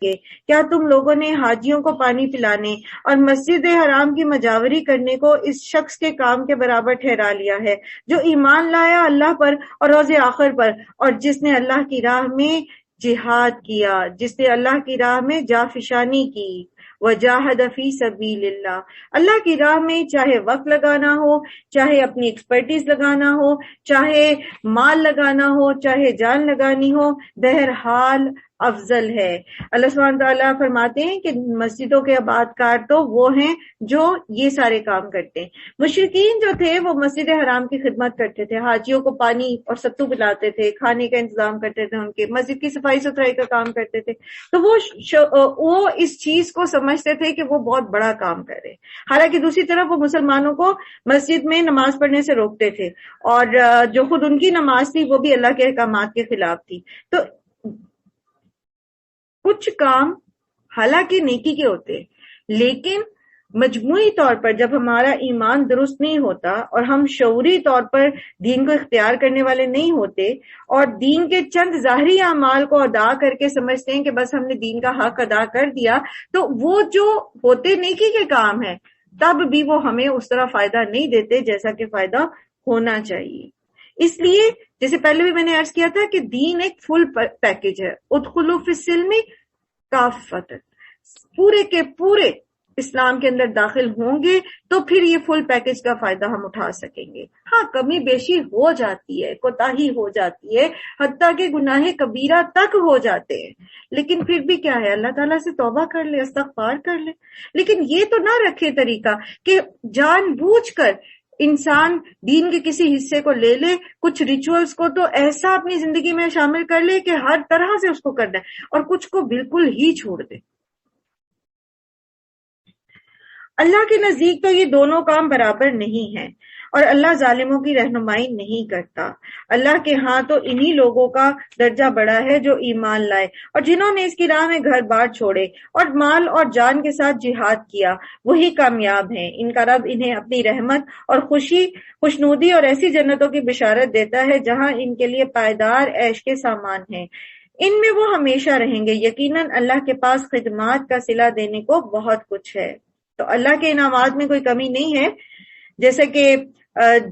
کیا تم لوگوں نے حاجیوں کو پانی پلانے اور مسجد حرام کی مجاوری کرنے کو اس شخص کے کام کے برابر ٹھہرا لیا ہے جو ایمان لایا اللہ پر اور روز آخر پر، اور جس نے اللہ کی راہ میں جہاد کیا، جس نے اللہ کی راہ میں جافشانی کی، وجاہد فی سبیل اللہ، اللہ کی راہ میں چاہے وقت لگانا ہو، چاہے اپنی ایکسپرٹیز لگانا ہو، چاہے مال لگانا ہو، چاہے جان لگانی ہو، بہرحال افضل ہے۔ اللہ سبحانہ تعالیٰ فرماتے ہیں کہ مسجدوں کے آباد کار تو وہ ہیں جو یہ سارے کام کرتے ہیں۔ مشرکین جو تھے وہ مسجد حرام کی خدمت کرتے تھے، حاجیوں کو پانی اور ستو پلاتے تھے، کھانے کا انتظام کرتے تھے، ان کے مسجد کی صفائی ستھرائی کا کام کرتے تھے، تو وہ اس چیز کو سمجھتے تھے کہ وہ بہت بڑا کام کر رہے، حالانکہ دوسری طرف وہ مسلمانوں کو مسجد میں نماز پڑھنے سے روکتے تھے، اور جو خود ان کی نماز تھی وہ بھی اللہ کے احکامات کے خلاف تھی۔ تو کچھ کام حالانکہ نیکی کے ہوتے، لیکن مجموعی طور پر جب ہمارا ایمان درست نہیں ہوتا اور ہم شعوری طور پر دین کو اختیار کرنے والے نہیں ہوتے اور دین کے چند ظاہری اعمال کو ادا کر کے سمجھتے ہیں کہ بس ہم نے دین کا حق ادا کر دیا، تو وہ جو ہوتے نیکی کے کام ہیں تب بھی وہ ہمیں اس طرح فائدہ نہیں دیتے جیسا کہ فائدہ ہونا چاہیے۔ اس لیے جیسے پہلے بھی میں نے عرض کیا تھا کہ دین ایک فل پیکج ہے، ادخلوا فی السلم کافۃ، پورے کے پورے اسلام کے اندر داخل ہوں گے تو پھر یہ فل پیکج کا فائدہ ہم اٹھا سکیں گے۔ ہاں کمی بیشی ہو جاتی ہے، کوتاہی ہو جاتی ہے، حتیٰ کہ گناہ کبیرہ تک ہو جاتے ہیں، لیکن پھر بھی کیا ہے، اللہ تعالیٰ سے توبہ کر لے، استغفار کر لے۔ لیکن یہ تو نہ رکھے طریقہ کہ جان بوجھ کر انسان دین کے کسی حصے کو لے لے، کچھ ریچولز کو تو ایسا اپنی زندگی میں شامل کر لے کہ ہر طرح سے اس کو کرنا ہے، اور کچھ کو بالکل ہی چھوڑ دے۔ اللہ کے نزدیک تو یہ دونوں کام برابر نہیں ہیں، اور اللہ ظالموں کی رہنمائی نہیں کرتا۔ اللہ کے ہاں تو انہی لوگوں کا درجہ بڑا ہے جو ایمان لائے اور جنہوں نے اس کی راہ میں گھر بار چھوڑے اور مال اور جان کے ساتھ جہاد کیا، وہی کامیاب ہیں۔ ان کا رب انہیں اپنی رحمت اور خوشنودی اور ایسی جنتوں کی بشارت دیتا ہے جہاں ان کے لیے پائیدار عیش کے سامان ہیں، ان میں وہ ہمیشہ رہیں گے۔ یقیناً اللہ کے پاس خدمات کا صلہ دینے کو بہت کچھ ہے۔ تو اللہ کے انعامات میں کوئی کمی نہیں ہے، جیسے کہ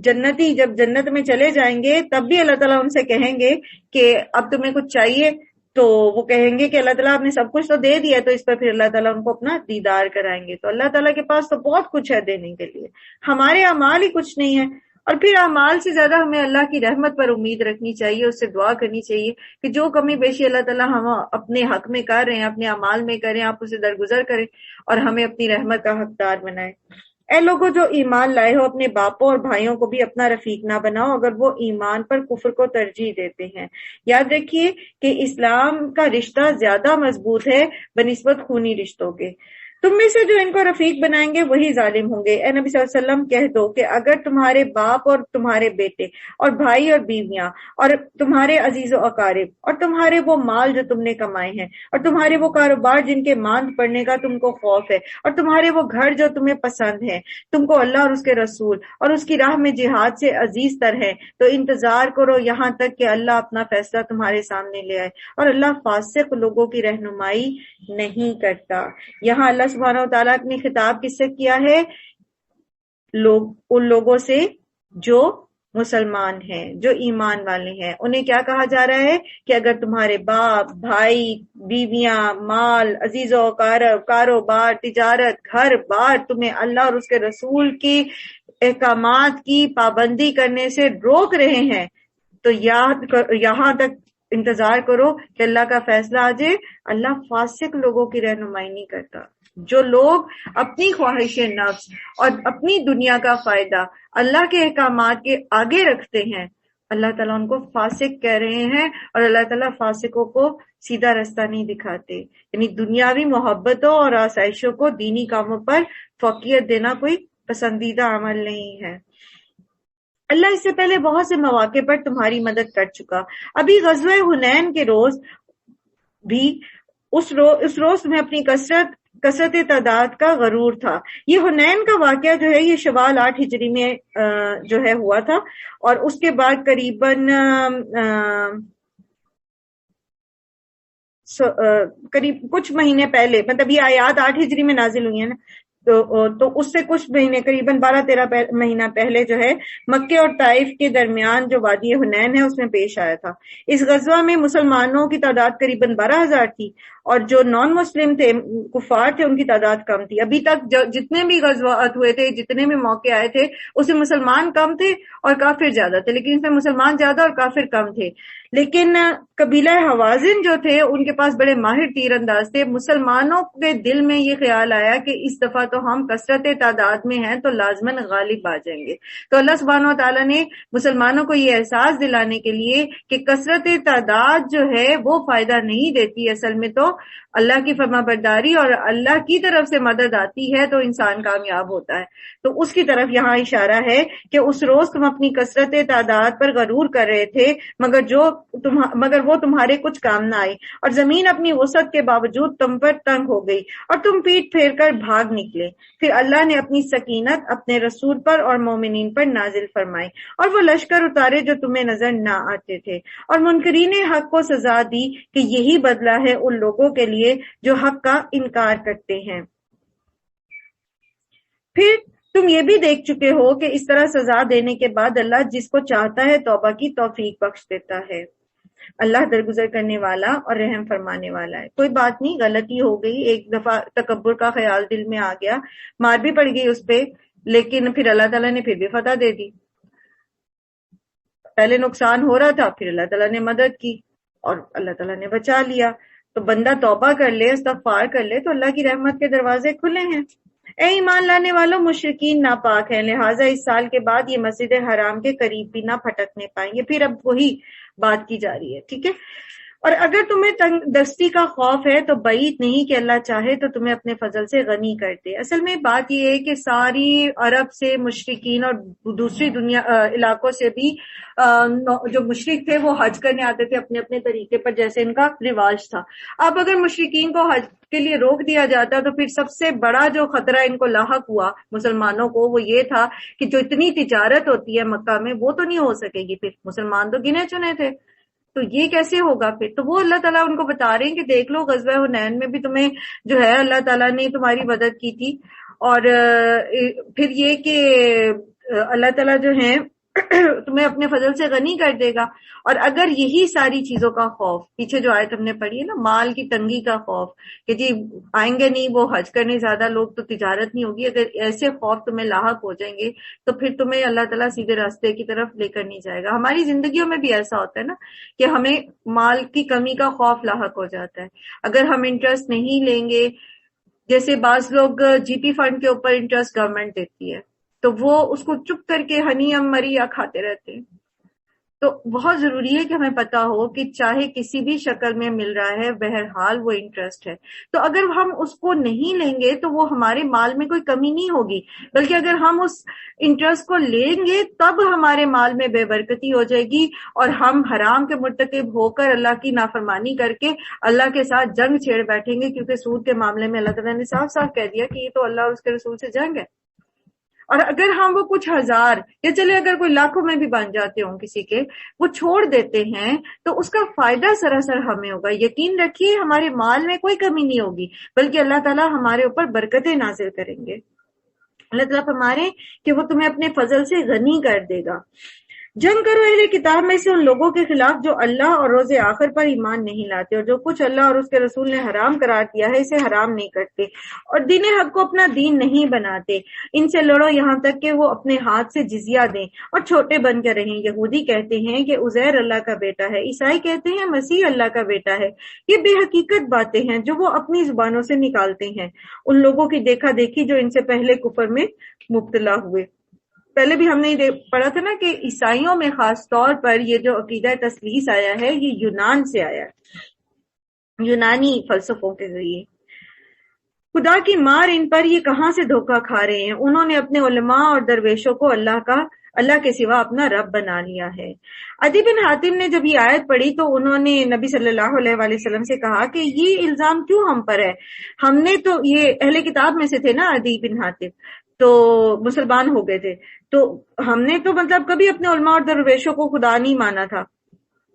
جنتی جب جنت میں چلے جائیں گے تب بھی اللہ تعالیٰ ان سے کہیں گے کہ اب تمہیں کچھ چاہیے، تو وہ کہیں گے کہ اللہ تعالیٰ آپ نے سب کچھ تو دے دیا، تو اس پر پھر اللہ تعالیٰ ان کو اپنا دیدار کرائیں گے۔ تو اللہ تعالیٰ کے پاس تو بہت کچھ ہے دینے کے لیے، ہمارے اعمال ہی کچھ نہیں ہے۔ اور پھر اعمال سے زیادہ ہمیں اللہ کی رحمت پر امید رکھنی چاہیے، اس سے دعا کرنی چاہیے کہ جو کمی بیشی اللہ تعالیٰ ہم اپنے حق میں کر رہے ہیں، اپنے اعمال میں کریں، آپ اسے درگزر کریں اور ہمیں اپنی رحمت کا حقدار بنائیں۔ اے لوگوں جو ایمان لائے ہو، اپنے باپوں اور بھائیوں کو بھی اپنا رفیق نہ بناؤ اگر وہ ایمان پر کفر کو ترجیح دیتے ہیں۔ یاد رکھیے کہ اسلام کا رشتہ زیادہ مضبوط ہے بنسبت خونی رشتوں کے۔ تم میں سے جو ان کو رفیق بنائیں گے وہی ظالم ہوں گے۔ اے نبی صلی اللہ علیہ وسلم کہہ دو کہ اگر تمہارے باپ اور تمہارے بیٹے اور بھائی اور بیویاں اور تمہارے عزیز و اقارب اور تمہارے وہ مال جو تم نے کمائے ہیں اور تمہارے وہ کاروبار جن کے ماند پڑنے کا تم کو خوف ہے اور تمہارے وہ گھر جو تمہیں پسند ہیں، تم کو اللہ اور اس کے رسول اور اس کی راہ میں جہاد سے عزیز تر ہے، تو انتظار کرو یہاں تک کہ اللہ اپنا فیصلہ تمہارے سامنے لے آئے، اور اللہ فاسق لوگوں کی رہنمائی نہیں کرتا۔ یہاں اللہ سبحانہ و تعالیٰ نے خطاب کس سے کیا ہے؟ ان لوگوں سے جو مسلمان ہیں، جو ایمان والے ہیں۔ انہیں کیا کہا جا رہا ہے کہ اگر تمہارے باپ، بھائی، بیویاں، مال، عزیز و اقارب، کاروبار، تجارت، گھر بار تمہیں اللہ اور اس کے رسول کی احکامات کی پابندی کرنے سے روک رہے ہیں، تو یہاں تک انتظار کرو کہ اللہ کا فیصلہ آ جائے۔ اللہ فاسق لوگوں کی رہنمائی نہیں کرتا۔ جو لوگ اپنی خواہش نفس اور اپنی دنیا کا فائدہ اللہ کے احکامات کے آگے رکھتے ہیں، اللہ تعالیٰ ان کو فاسق کہہ رہے ہیں، اور اللہ تعالیٰ فاسقوں کو سیدھا رستہ نہیں دکھاتے۔ یعنی دنیاوی محبتوں اور آسائشوں کو دینی کاموں پر فوقیت دینا کوئی پسندیدہ عمل نہیں ہے۔ اللہ اس سے پہلے بہت سے مواقع پر تمہاری مدد کر چکا۔ ابھی غزوہ حنین کے روز بھی اس روز تمہیں اپنی کثرت تعداد کا غرور تھا۔ یہ حنین کا واقعہ جو ہے یہ شوال 8 ہجری میں جو ہے ہوا تھا، اور اس کے بعد قریباً قریب کچھ مہینے پہلے، مطلب یہ آیات 8 ہجری میں نازل ہوئی ہیں نا، تو اس سے کچھ مہینے، قریباً 12-13 مہینہ پہلے جو ہے مکے اور طائف کے درمیان جو وادی حنین ہے اس میں پیش آیا تھا۔ اس غزوہ میں مسلمانوں کی تعداد قریباً 12,000 تھی، اور جو نان مسلم تھے، کفار تھے، ان کی تعداد کم تھی۔ ابھی تک جتنے بھی غزوات ہوئے تھے، جتنے بھی موقع آئے تھے، اس میں مسلمان کم تھے اور کافر زیادہ تھے، لیکن اس میں مسلمان زیادہ اور کافر کم تھے۔ لیکن قبیلہ حوازن جو تھے ان کے پاس بڑے ماہر تیر انداز تھے۔ مسلمانوں کے دل میں یہ خیال آیا کہ اس دفعہ تو ہم کثرت تعداد میں ہیں تو لازماً غالب آ جائیں گے، تو اللہ سبحانہ و تعالیٰ نے مسلمانوں کو یہ احساس دلانے کے لیے کہ کثرت تعداد جو ہے وہ فائدہ نہیں دیتی، اصل میں تو اللہ کی فرما برداری اور اللہ کی طرف سے مدد آتی ہے تو انسان کامیاب ہوتا ہے۔ تو اس کی طرف یہاں اشارہ ہے کہ اس روز تم اپنی کثرت تعداد پر غرور کر رہے تھے، مگر وہ تمہارے کچھ کام نہ آئی، اور زمین اپنی وسعت کے باوجود تم پر تنگ ہو گئی اور تم پیٹ پھیر کر بھاگ نکلے۔ پھر اللہ نے اپنی سکینت اپنے رسول پر اور مومنین پر نازل فرمائی، اور وہ لشکر اتارے جو تمہیں نظر نہ آتے تھے، اور منکرین حق کو سزا دی کہ یہی بدلہ ہے ان لوگوں کے لیے جو حق کا انکار کرتے ہیں۔ پھر تم یہ بھی دیکھ چکے ہو کہ اس طرح سزا دینے کے بعد اللہ جس کو چاہتا ہے توبہ کی توفیق بخش دیتا ہے۔ اللہ درگزر کرنے والا اور رحم فرمانے والا ہے۔ کوئی بات نہیں، غلطی ہو گئی، ایک دفعہ تکبر کا خیال دل میں آ گیا، مار بھی پڑ گئی اس پہ، لیکن پھر اللہ تعالیٰ نے پھر بھی فتح دے دی۔ پہلے نقصان ہو رہا تھا، پھر اللہ تعالیٰ نے مدد کی اور اللہ تعالیٰ نے بچا لیا۔ تو بندہ توبہ کر لے، استغفار کر لے تو اللہ کی رحمت کے دروازے کھلے ہیں۔ اے ایمان لانے والوں، مشرکین ناپاک ہیں، لہٰذا اس سال کے بعد یہ مسجد حرام کے قریب بھی نہ پھٹکنے پائیں گے۔ پھر اب وہی بات کی جا رہی ہے، ٹھیک ہے۔ اور اگر تمہیں تنگ دستی کا خوف ہے تو بعید نہیں کہ اللہ چاہے تو تمہیں اپنے فضل سے غنی کر دے۔ اصل میں بات یہ ہے کہ ساری عرب سے مشرکین اور دوسری دنیا علاقوں سے بھی جو مشرک تھے وہ حج کرنے آتے تھے اپنے اپنے طریقے پر، جیسے ان کا رواج تھا۔ اب اگر مشرکین کو حج کے لیے روک دیا جاتا تو پھر سب سے بڑا جو خطرہ ان کو لاحق ہوا مسلمانوں کو وہ یہ تھا کہ جو اتنی تجارت ہوتی ہے مکہ میں وہ تو نہیں ہو سکے گی، پھر مسلمان تو گنے چنے تھے، تو یہ کیسے ہوگا پھر؟ تو وہ اللہ تعالیٰ ان کو بتا رہے ہیں کہ دیکھ لو غزوہ حنین میں بھی تمہیں جو ہے اللہ تعالیٰ نے تمہاری مدد کی تھی، اور پھر یہ کہ اللہ تعالیٰ جو ہے تمہیں اپنے فضل سے غنی کر دے گا۔ اور اگر یہی ساری چیزوں کا خوف، پیچھے جو آیت ہم نے پڑھی ہے نا، مال کی تنگی کا خوف کہ جی آئیں گے نہیں وہ حج کرنے زیادہ لوگ تو تجارت نہیں ہوگی، اگر ایسے خوف تمہیں لاحق ہو جائیں گے تو پھر تمہیں اللہ تعالیٰ سیدھے راستے کی طرف لے کر نہیں جائے گا۔ ہماری زندگیوں میں بھی ایسا ہوتا ہے نا کہ ہمیں مال کی کمی کا خوف لاحق ہو جاتا ہے، اگر ہم انٹرسٹ نہیں لیں گے، جیسے بعض لوگ جی پی فنڈ کے اوپر انٹرسٹ گورنمنٹ دیتی ہے تو وہ اس کو چپ کر کے ہنی مریا کھاتے رہتے ہیں۔ تو بہت ضروری ہے کہ ہمیں پتا ہو کہ چاہے کسی بھی شکل میں مل رہا ہے بہرحال وہ انٹرسٹ ہے، تو اگر ہم اس کو نہیں لیں گے تو وہ ہمارے مال میں کوئی کمی نہیں ہوگی، بلکہ اگر ہم اس انٹرسٹ کو لیں گے تب ہمارے مال میں بے برکتی ہو جائے گی اور ہم حرام کے مرتکب ہو کر اللہ کی نافرمانی کر کے اللہ کے ساتھ جنگ چھیڑ بیٹھیں گے، کیونکہ سود کے معاملے میں اللہ تعالیٰ نے صاف صاف کہہ دیا کہ یہ تو اللہ اور اس کے رسول سے جنگ ہے۔ اور اگر ہم وہ کچھ ہزار یا چلے اگر کوئی لاکھوں میں بھی بن جاتے ہوں کسی کے، وہ چھوڑ دیتے ہیں تو اس کا فائدہ سراسر ہمیں ہوگا۔ یقین رکھیے ہمارے مال میں کوئی کمی نہیں ہوگی، بلکہ اللہ تعالیٰ ہمارے اوپر برکتیں نازل کریں گے۔ اللہ تعالیٰ فرما رہے کہ وہ تمہیں اپنے فضل سے غنی کر دے گا۔ جنگ کرو اہل کتاب میں سے ان لوگوں کے خلاف جو اللہ اور روز آخر پر ایمان نہیں لاتے اور جو کچھ اللہ اور اس کے رسول نے حرام قرار دیا ہے اسے حرام نہیں کرتے اور دین حق کو اپنا دین نہیں بناتے۔ ان سے لڑو یہاں تک کہ وہ اپنے ہاتھ سے جزیہ دیں اور چھوٹے بن کر رہیں۔ یہودی کہتے ہیں کہ عزیر اللہ کا بیٹا ہے، عیسائی کہتے ہیں مسیح اللہ کا بیٹا ہے۔ یہ بے حقیقت باتیں ہیں جو وہ اپنی زبانوں سے نکالتے ہیں، ان لوگوں کی دیکھا دیکھی جو ان سے پہلے کفر میں مبتلا ہوئے۔ پہلے بھی ہم نے پڑھا تھا نا کہ عیسائیوں میں خاص طور پر یہ جو عقیدہ تثلیث آیا ہے یہ یونان سے آیا ہے، یونانی فلسفوں کے ذریعے۔ خدا کی مار ان پر، یہ کہاں سے دھوکہ کھا رہے ہیں، انہوں نے اپنے علماء اور درویشوں کو اللہ کے سوا اپنا رب بنا لیا ہے۔ عدی بن حاتم نے جب یہ آیت پڑھی تو انہوں نے نبی صلی اللہ علیہ وآلہ وسلم سے کہا کہ یہ الزام کیوں ہم پر ہے، ہم نے تو، یہ اہل کتاب میں سے تھے نا عدی بن حاتم، تو مسلمان ہو گئے تھے، تو ہم نے تو مطلب کبھی اپنے علماء اور درویشوں کو خدا نہیں مانا تھا،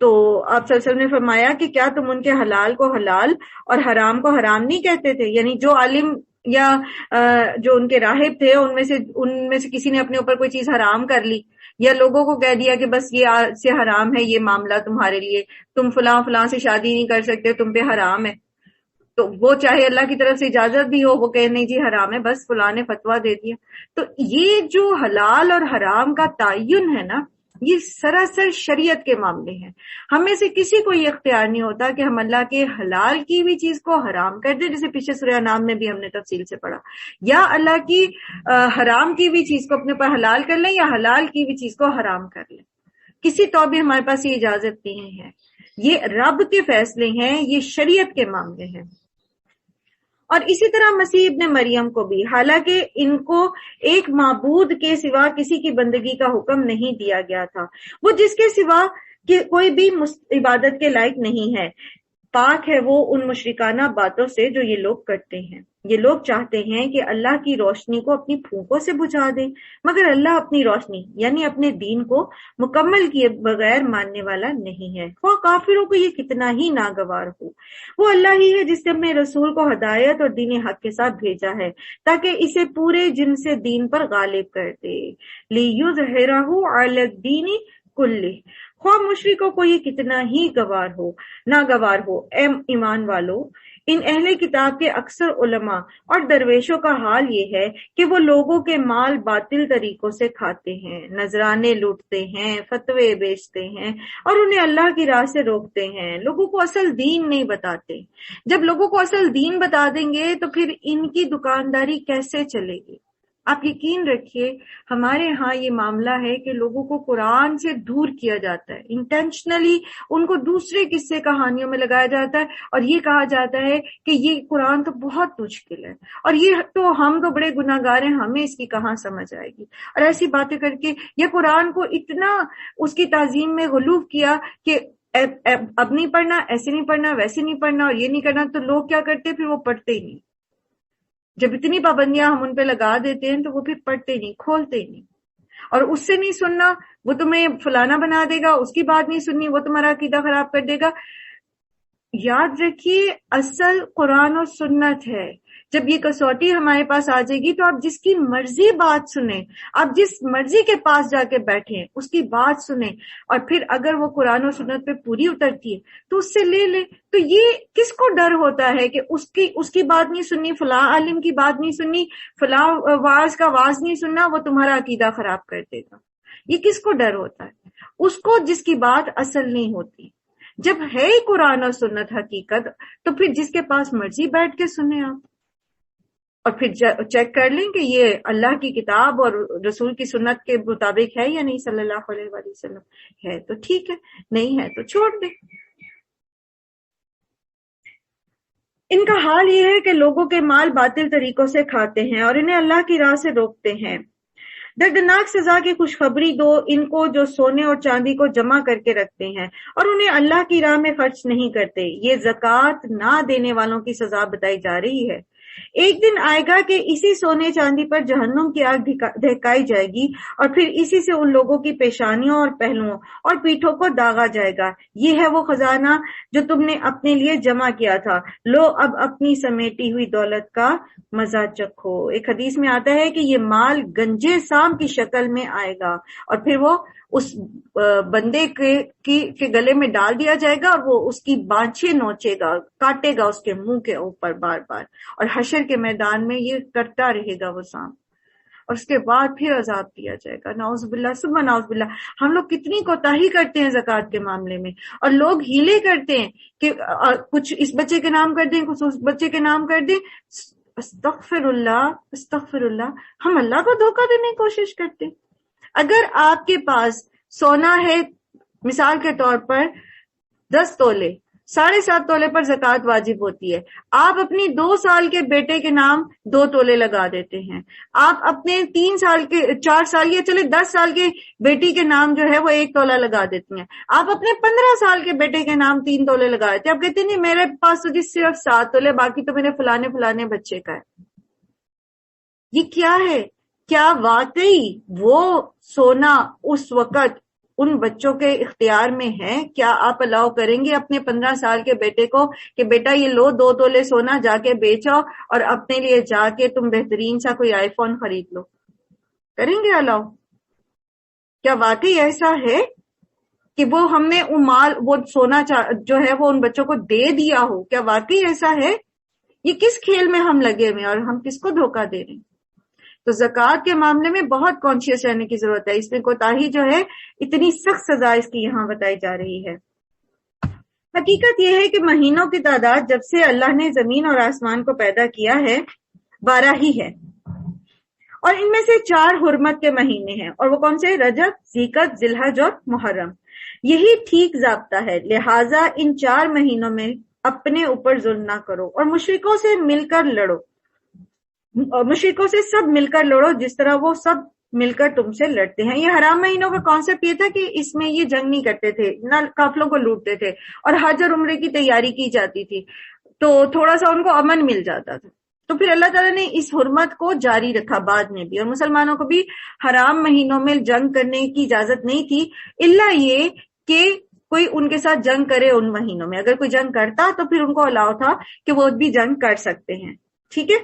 تو آپ صلی اللہ علیہ وسلم نے فرمایا کہ کیا تم ان کے حلال کو حلال اور حرام کو حرام نہیں کہتے تھے؟ یعنی جو عالم یا جو ان کے راہب تھے ان میں سے کسی نے اپنے اوپر کوئی چیز حرام کر لی یا لوگوں کو کہہ دیا کہ بس یہ آج سے حرام ہے یہ معاملہ تمہارے لیے، تم فلاں فلاں سے شادی نہیں کر سکتے، تم پہ حرام ہے، تو وہ چاہے اللہ کی طرف سے اجازت بھی ہو وہ کہ نہیں جی حرام ہے، بس فلاں نے فتویٰ دے دیا۔ تو یہ جو حلال اور حرام کا تعین ہے نا، یہ سراسر شریعت کے معاملے ہیں۔ ہمیں سے کسی کو یہ اختیار نہیں ہوتا کہ ہم اللہ کے حلال کی بھی چیز کو حرام کر دیں، جیسے پیچھے سورہ انعام میں بھی ہم نے تفصیل سے پڑھا، یا اللہ کی حرام کی بھی چیز کو اپنے پر حلال کر لیں یا حلال کی بھی چیز کو حرام کر لیں۔ کسی تو بھی ہمارے پاس یہ اجازت نہیں ہے، یہ رب کے فیصلے ہیں، یہ شریعت کے معاملے ہیں۔ اور اسی طرح مسیح ابن مریم کو بھی، حالانکہ ان کو ایک معبود کے سوا کسی کی بندگی کا حکم نہیں دیا گیا تھا، وہ جس کے سوا کہ کوئی بھی عبادت کے لائق نہیں ہے، پاک ہے وہ ان مشرکانہ باتوں سے جو یہ لوگ کرتے ہیں۔ یہ لوگ چاہتے ہیں کہ اللہ کی روشنی کو اپنی پھونکوں سے بجھا دیں، مگر اللہ اپنی روشنی یعنی اپنے دین کو مکمل کیے بغیر ماننے والا نہیں ہے، خواہ کافروں کو یہ کتنا ہی ناگوار ہو۔ وہ اللہ ہی ہے جس نے اپنے رسول کو ہدایت اور دین حق کے ساتھ بھیجا ہے تاکہ اسے پورے جن سے دین پر غالب کر دے، لِیُظْہِرَہُ عَلَى الدِّینِ کُلِّہ، خواہ مشرکوں کو یہ کتنا ہی ناگوار ہو۔ اے ایمان والو، ان اہل کتاب کے اکثر علماء اور درویشوں کا حال یہ ہے کہ وہ لوگوں کے مال باطل طریقوں سے کھاتے ہیں، نذرانے لوٹتے ہیں، فتوے بیچتے ہیں اور انہیں اللہ کی راہ سے روکتے ہیں، لوگوں کو اصل دین نہیں بتاتے۔ جب لوگوں کو اصل دین بتا دیں گے تو پھر ان کی دکانداری کیسے چلے گی؟ آپ یقین رکھیے ہمارے ہاں یہ معاملہ ہے کہ لوگوں کو قرآن سے دور کیا جاتا ہے، انٹینشنلی ان کو دوسرے قصے کہانیوں میں لگایا جاتا ہے اور یہ کہا جاتا ہے کہ یہ قرآن تو بہت مشکل ہے اور یہ تو ہم تو بڑے گناہ گار ہیں، ہمیں اس کی کہاں سمجھ آئے گی، اور ایسی باتیں کر کے یہ قرآن کو اتنا اس کی تعظیم میں غلو کیا کہ اب نہیں پڑھنا، ایسے نہیں پڑھنا، ویسے نہیں پڑھنا اور یہ نہیں کرنا، تو لوگ کیا کرتے پھر وہ پڑھتے ہی نہیں۔ جب اتنی پابندیاں ہم ان پہ لگا دیتے ہیں تو وہ پھر پڑھتے نہیں، کھولتے نہیں، اور اس سے نہیں سننا وہ تمہیں فلانا بنا دے گا، اس کی بات نہیں سننی وہ تمہارا عقیدہ خراب کر دے گا۔ یاد رکھیے اصل قرآن اور سنت ہے۔ جب یہ کسوٹی ہمارے پاس آ جائے گی تو آپ جس کی مرضی بات سنیں، آپ جس مرضی کے پاس جا کے بیٹھیں اس کی بات سنیں، اور پھر اگر وہ قرآن و سنت پہ پوری اترتی ہے تو اس سے لے لیں۔ تو یہ کس کو ڈر ہوتا ہے کہ اس کی بات نہیں سننی، فلاں عالم کی بات نہیں سننی، فلاں واعظ کا واعظ نہیں سننا، وہ تمہارا عقیدہ خراب کر دے گا؟ یہ کس کو ڈر ہوتا ہے؟ اس کو جس کی بات اصل نہیں ہوتی۔ جب ہے ہی قرآن اور سنت حقیقت تو پھر جس کے پاس مرضی بیٹھ کے سنیں آپ، اور پھر چیک کر لیں کہ یہ اللہ کی کتاب اور رسول کی سنت کے مطابق ہے یا نہیں، صلی اللہ علیہ وآلہ وسلم۔ ہے تو ٹھیک ہے، نہیں ہے تو چھوڑ دیں۔ ان کا حال یہ ہے کہ لوگوں کے مال باطل طریقوں سے کھاتے ہیں اور انہیں اللہ کی راہ سے روکتے ہیں۔ دردناک سزا کی خوشخبری دو ان کو جو سونے اور چاندی کو جمع کر کے رکھتے ہیں اور انہیں اللہ کی راہ میں خرچ نہیں کرتے، یہ زکوٰۃ نہ دینے والوں کی سزا بتائی جا رہی ہے۔ ایک دن آئے گا کہ اسی سونے چاندی پر جہنم کی آگ دہکائی جائے گی اور پھر اسی سے ان لوگوں کی پیشانیوں اور پہلوؤں اور پیٹھوں کو داغا جائے گا۔ یہ ہے وہ خزانہ جو تم نے اپنے لیے جمع کیا تھا، لو اب اپنی سمیٹی ہوئی دولت کا مزہ چکھو۔ ایک حدیث میں آتا ہے کہ یہ مال گنجے سام کی شکل میں آئے گا اور پھر وہ اس بندے کے گلے میں ڈال دیا جائے گا اور وہ اس کی بانچھیں نوچے گا، کاٹے گا اس کے منہ کے اوپر بار بار، اور حشر کے میدان میں یہ کرتا رہے گا وہ سام، اور اس کے بعد پھر عذاب دیا جائے گا۔ نعوذ باللہ ثم نعوذ باللہ۔ ہم لوگ کتنی کوتاہی کرتے ہیں زکوٰۃ کے معاملے میں، اور لوگ ہیلے کرتے ہیں کہ کچھ اس بچے کے نام کر دیں، کچھ اس بچے کے نام کر دیں۔ استغفر اللہ، استغفر اللہ۔ ہم اللہ کو دھوکہ دینے کی کوشش کرتے ہیں۔ اگر آپ کے پاس سونا ہے مثال کے طور پر 10 تولے، 7.5 تولے پر زکوٰۃ واجب ہوتی ہے، آپ اپنی 2 سال کے بیٹے کے نام 2 تولے لگا دیتے ہیں، آپ اپنے 3 سال کے 4 سال یا چلے 10 سال کے بیٹی کے نام جو ہے وہ 1 تولہ لگا دیتی ہیں، آپ اپنے 15 سال کے بیٹے کے نام 3 تولے لگا دیتے ہیں۔ آپ کہتے ہیں نہیں میرے پاس تو جی صرف 7 تولے، باقی تو میرے فلانے بچے کا ہے۔ یہ کیا ہے؟ کیا واقعی وہ سونا اس وقت ان بچوں کے اختیار میں ہے. کیا آپ الاؤ کریں گے اپنے 15 سال کے بیٹے کو کہ بیٹا یہ لو 2 تولے سونا جا کے بیچو اور اپنے لیے جا کے تم بہترین سا کوئی آئی فون خرید لو؟ کریں گے الاؤ؟ کیا واقعی ایسا ہے کہ وہ ہم نے وہ سونا جو ہے وہ ان بچوں کو دے دیا ہو؟ کیا واقعی ایسا ہے؟ یہ کس کھیل میں ہم لگے ہوئے اور ہم کس کو دھوکہ دے رہے ہیں؟ تو زکوٰۃ کے معاملے میں بہت کانشیس رہنے کی ضرورت ہے. اس میں کوتاہی جو ہے اتنی سخت سزا اس کی یہاں بتائی جا رہی ہے. حقیقت یہ ہے کہ مہینوں کی تعداد جب سے اللہ نے زمین اور آسمان کو پیدا کیا ہے 12 ہی ہے، اور ان میں سے 4 حرمت کے مہینے ہیں. اور وہ کون سے؟ رجب، ذیقعدہ، ذی الحج اور محرم. یہی ٹھیک ضابطہ ہے. لہٰذا ان 4 مہینوں میں اپنے اوپر ظلم نہ کرو اور مشرکوں سے مل کر لڑو، مشرکوں سے سب مل کر لڑو جس طرح وہ سب مل کر تم سے لڑتے ہیں. یہ حرام مہینوں کا کانسیپٹ یہ تھا کہ اس میں یہ جنگ نہیں کرتے تھے، نہ قافلوں کو لوٹتے تھے، اور حج اور عمرے کی تیاری کی جاتی تھی، تو تھوڑا سا ان کو امن مل جاتا تھا. تو پھر اللہ تعالیٰ نے اس حرمت کو جاری رکھا بعد میں بھی، اور مسلمانوں کو بھی حرام مہینوں میں جنگ کرنے کی اجازت نہیں تھی، الا یہ کہ کوئی ان کے ساتھ جنگ کرے ان مہینوں میں. اگر کوئی جنگ کرتا تو پھر ان کو الاؤ تھا کہ وہ بھی جنگ کر سکتے ہیں. ٹھیک ہے.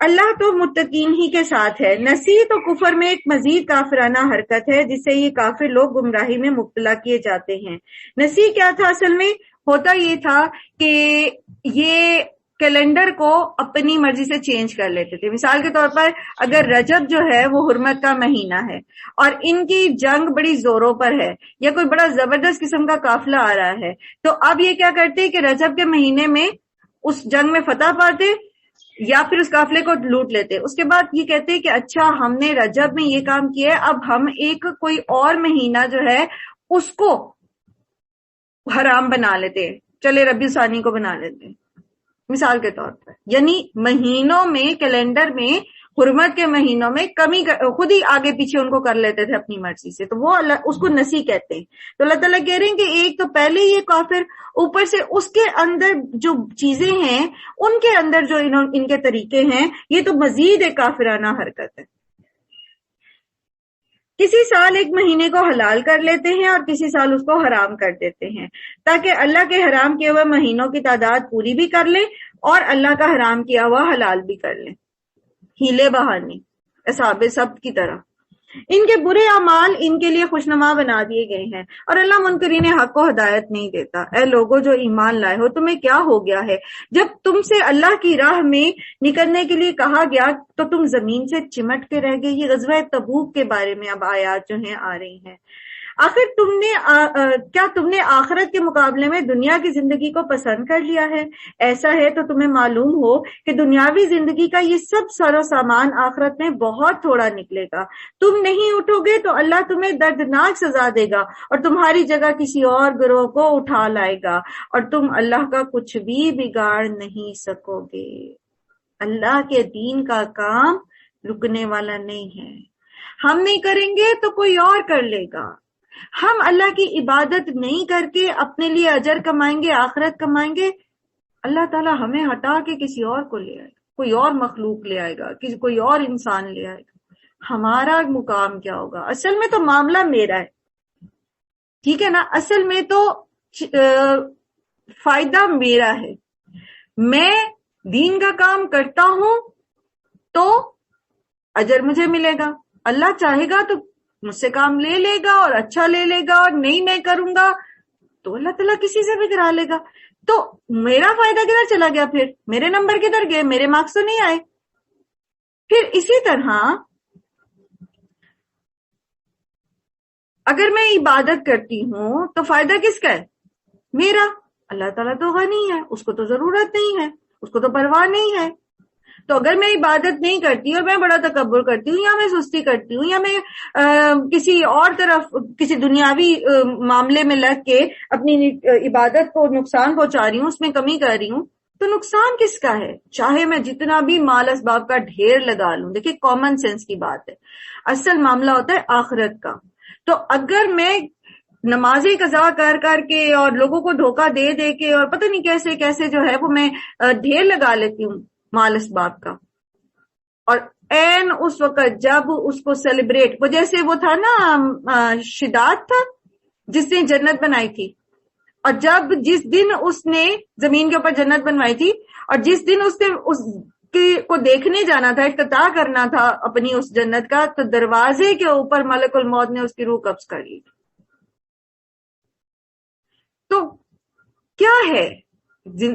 اللہ تو متقین ہی کے ساتھ ہے. نسی تو کفر میں ایک مزید کافرانہ حرکت ہے جس سے یہ کافر لوگ گمراہی میں مبتلا کیے جاتے ہیں. نسی کیا تھا؟ اصل میں ہوتا یہ تھا کہ یہ کیلنڈر کو اپنی مرضی سے چینج کر لیتے تھے. مثال کے طور پر اگر رجب جو ہے وہ حرمت کا مہینہ ہے اور ان کی جنگ بڑی زوروں پر ہے یا کوئی بڑا زبردست قسم کا قافلہ آ رہا ہے، تو اب یہ کیا کرتے کہ رجب کے مہینے میں اس جنگ میں فتح پاتے یا پھر اس قافلے کو لوٹ لیتے. اس کے بعد یہ کہتے کہ اچھا ہم نے رجب میں یہ کام کیا ہے، اب ہم ایک کوئی اور مہینہ جو ہے اس کو حرام بنا لیتے، چلے ربیع ثانی کو بنا لیتے مثال کے طور پر. یعنی مہینوں میں، کیلنڈر میں، حرمت کے مہینوں میں کمی خود ہی آگے پیچھے ان کو کر لیتے تھے اپنی مرضی سے. تو وہ اللہ اس کو نسی کہتے ہیں. تو اللہ تعالیٰ کہہ رہے ہیں کہ ایک تو پہلے یہ کافر، اوپر سے اس کے اندر جو چیزیں ہیں ان کے اندر جو ان کے طریقے ہیں، یہ تو مزید ایک کافرانہ حرکت ہے. کسی سال ایک مہینے کو حلال کر لیتے ہیں اور کسی سال اس کو حرام کر دیتے ہیں تاکہ اللہ کے حرام کیے ہوئے مہینوں کی تعداد پوری بھی کر لیں اور اللہ کا حرام کیا ہوا حلال بھی کر لیں. ہیلے بہانے اصحاب سبت کی طرح. ان کے برے اعمال ان کے لیے خوشنما بنا دیے گئے ہیں اور اللہ منکرین حق کو ہدایت نہیں دیتا. اے لوگوں جو ایمان لائے ہو، تمہیں کیا ہو گیا ہے؟ جب تم سے اللہ کی راہ میں نکلنے کے لیے کہا گیا تو تم زمین سے چمٹ کے رہ گئے. یہ غزوہ تبوک کے بارے میں اب آیات جو ہیں آ رہی ہیں. آخر کیا تم نے آخرت کے مقابلے میں دنیا کی زندگی کو پسند کر لیا ہے؟ ایسا ہے تو تمہیں معلوم ہو کہ دنیاوی زندگی کا یہ سب سر و سامان آخرت میں بہت تھوڑا نکلے گا. تم نہیں اٹھو گے تو اللہ تمہیں دردناک سزا دے گا اور تمہاری جگہ کسی اور گروہ کو اٹھا لائے گا اور تم اللہ کا کچھ بھی بگاڑ نہیں سکو گے. اللہ کے دین کا کام رکنے والا نہیں ہے. ہم نہیں کریں گے تو کوئی اور کر لے گا. ہم اللہ کی عبادت نہیں کر کے اپنے لیے اجر کمائیں گے، آخرت کمائیں گے. اللہ تعالیٰ ہمیں ہٹا کے کسی اور کو لے آئے گا، کوئی اور مخلوق لے آئے گا، کوئی اور انسان لے آئے گا. ہمارا مقام کیا ہوگا؟ اصل میں تو معاملہ میرا ہے، ٹھیک ہے نا. اصل میں تو فائدہ میرا ہے. میں دین کا کام کرتا ہوں تو اجر مجھے ملے گا. اللہ چاہے گا تو مجھ سے کام لے لے گا اور اچھا لے لے گا، اور نہیں میں کروں گا تو اللہ تعالیٰ کسی سے بھی کرا لے گا. تو میرا فائدہ کدھر چلا گیا؟ پھر میرے نمبر کدھر گئے؟ میرے مارکس تو نہیں آئے. پھر اسی طرح اگر میں عبادت کرتی ہوں تو فائدہ کس کا ہے؟ میرا. اللہ تعالیٰ تو غنی ہے، اس کو تو ضرورت نہیں ہے، اس کو تو پرواہ نہیں ہے. تو اگر میں عبادت نہیں کرتی اور میں بڑا تکبر کرتی ہوں یا میں سستی کرتی ہوں یا میں کسی اور طرف کسی دنیاوی معاملے میں لگ کے اپنی عبادت کو نقصان پہنچا رہی ہوں، اس میں کمی کر رہی ہوں، تو نقصان کس کا ہے؟ چاہے میں جتنا بھی مال اسباب کا ڈھیر لگا لوں. دیکھیں کامن سینس کی بات ہے، اصل معاملہ ہوتا ہے آخرت کا. تو اگر میں نمازیں قضا کر کے اور لوگوں کو دھوکہ دے دے کے اور پتہ نہیں کیسے کیسے جو ہے وہ میں ڈھیر لگا لیتی ہوں مال اسباب کا، اور این اس وقت جب اس کو سیلیبریٹ، وہ جیسے وہ تھا نا شداد تھا جس نے جنت بنائی تھی، اور جس دن اس نے زمین کے اوپر جنت بنوائی تھی، اور جس دن اس نے اس کو دیکھنے جانا تھا، افتتاح کرنا تھا اپنی اس جنت کا، تو دروازے کے اوپر ملک الموت نے اس کی روح قبض کر لی. تو کیا ہے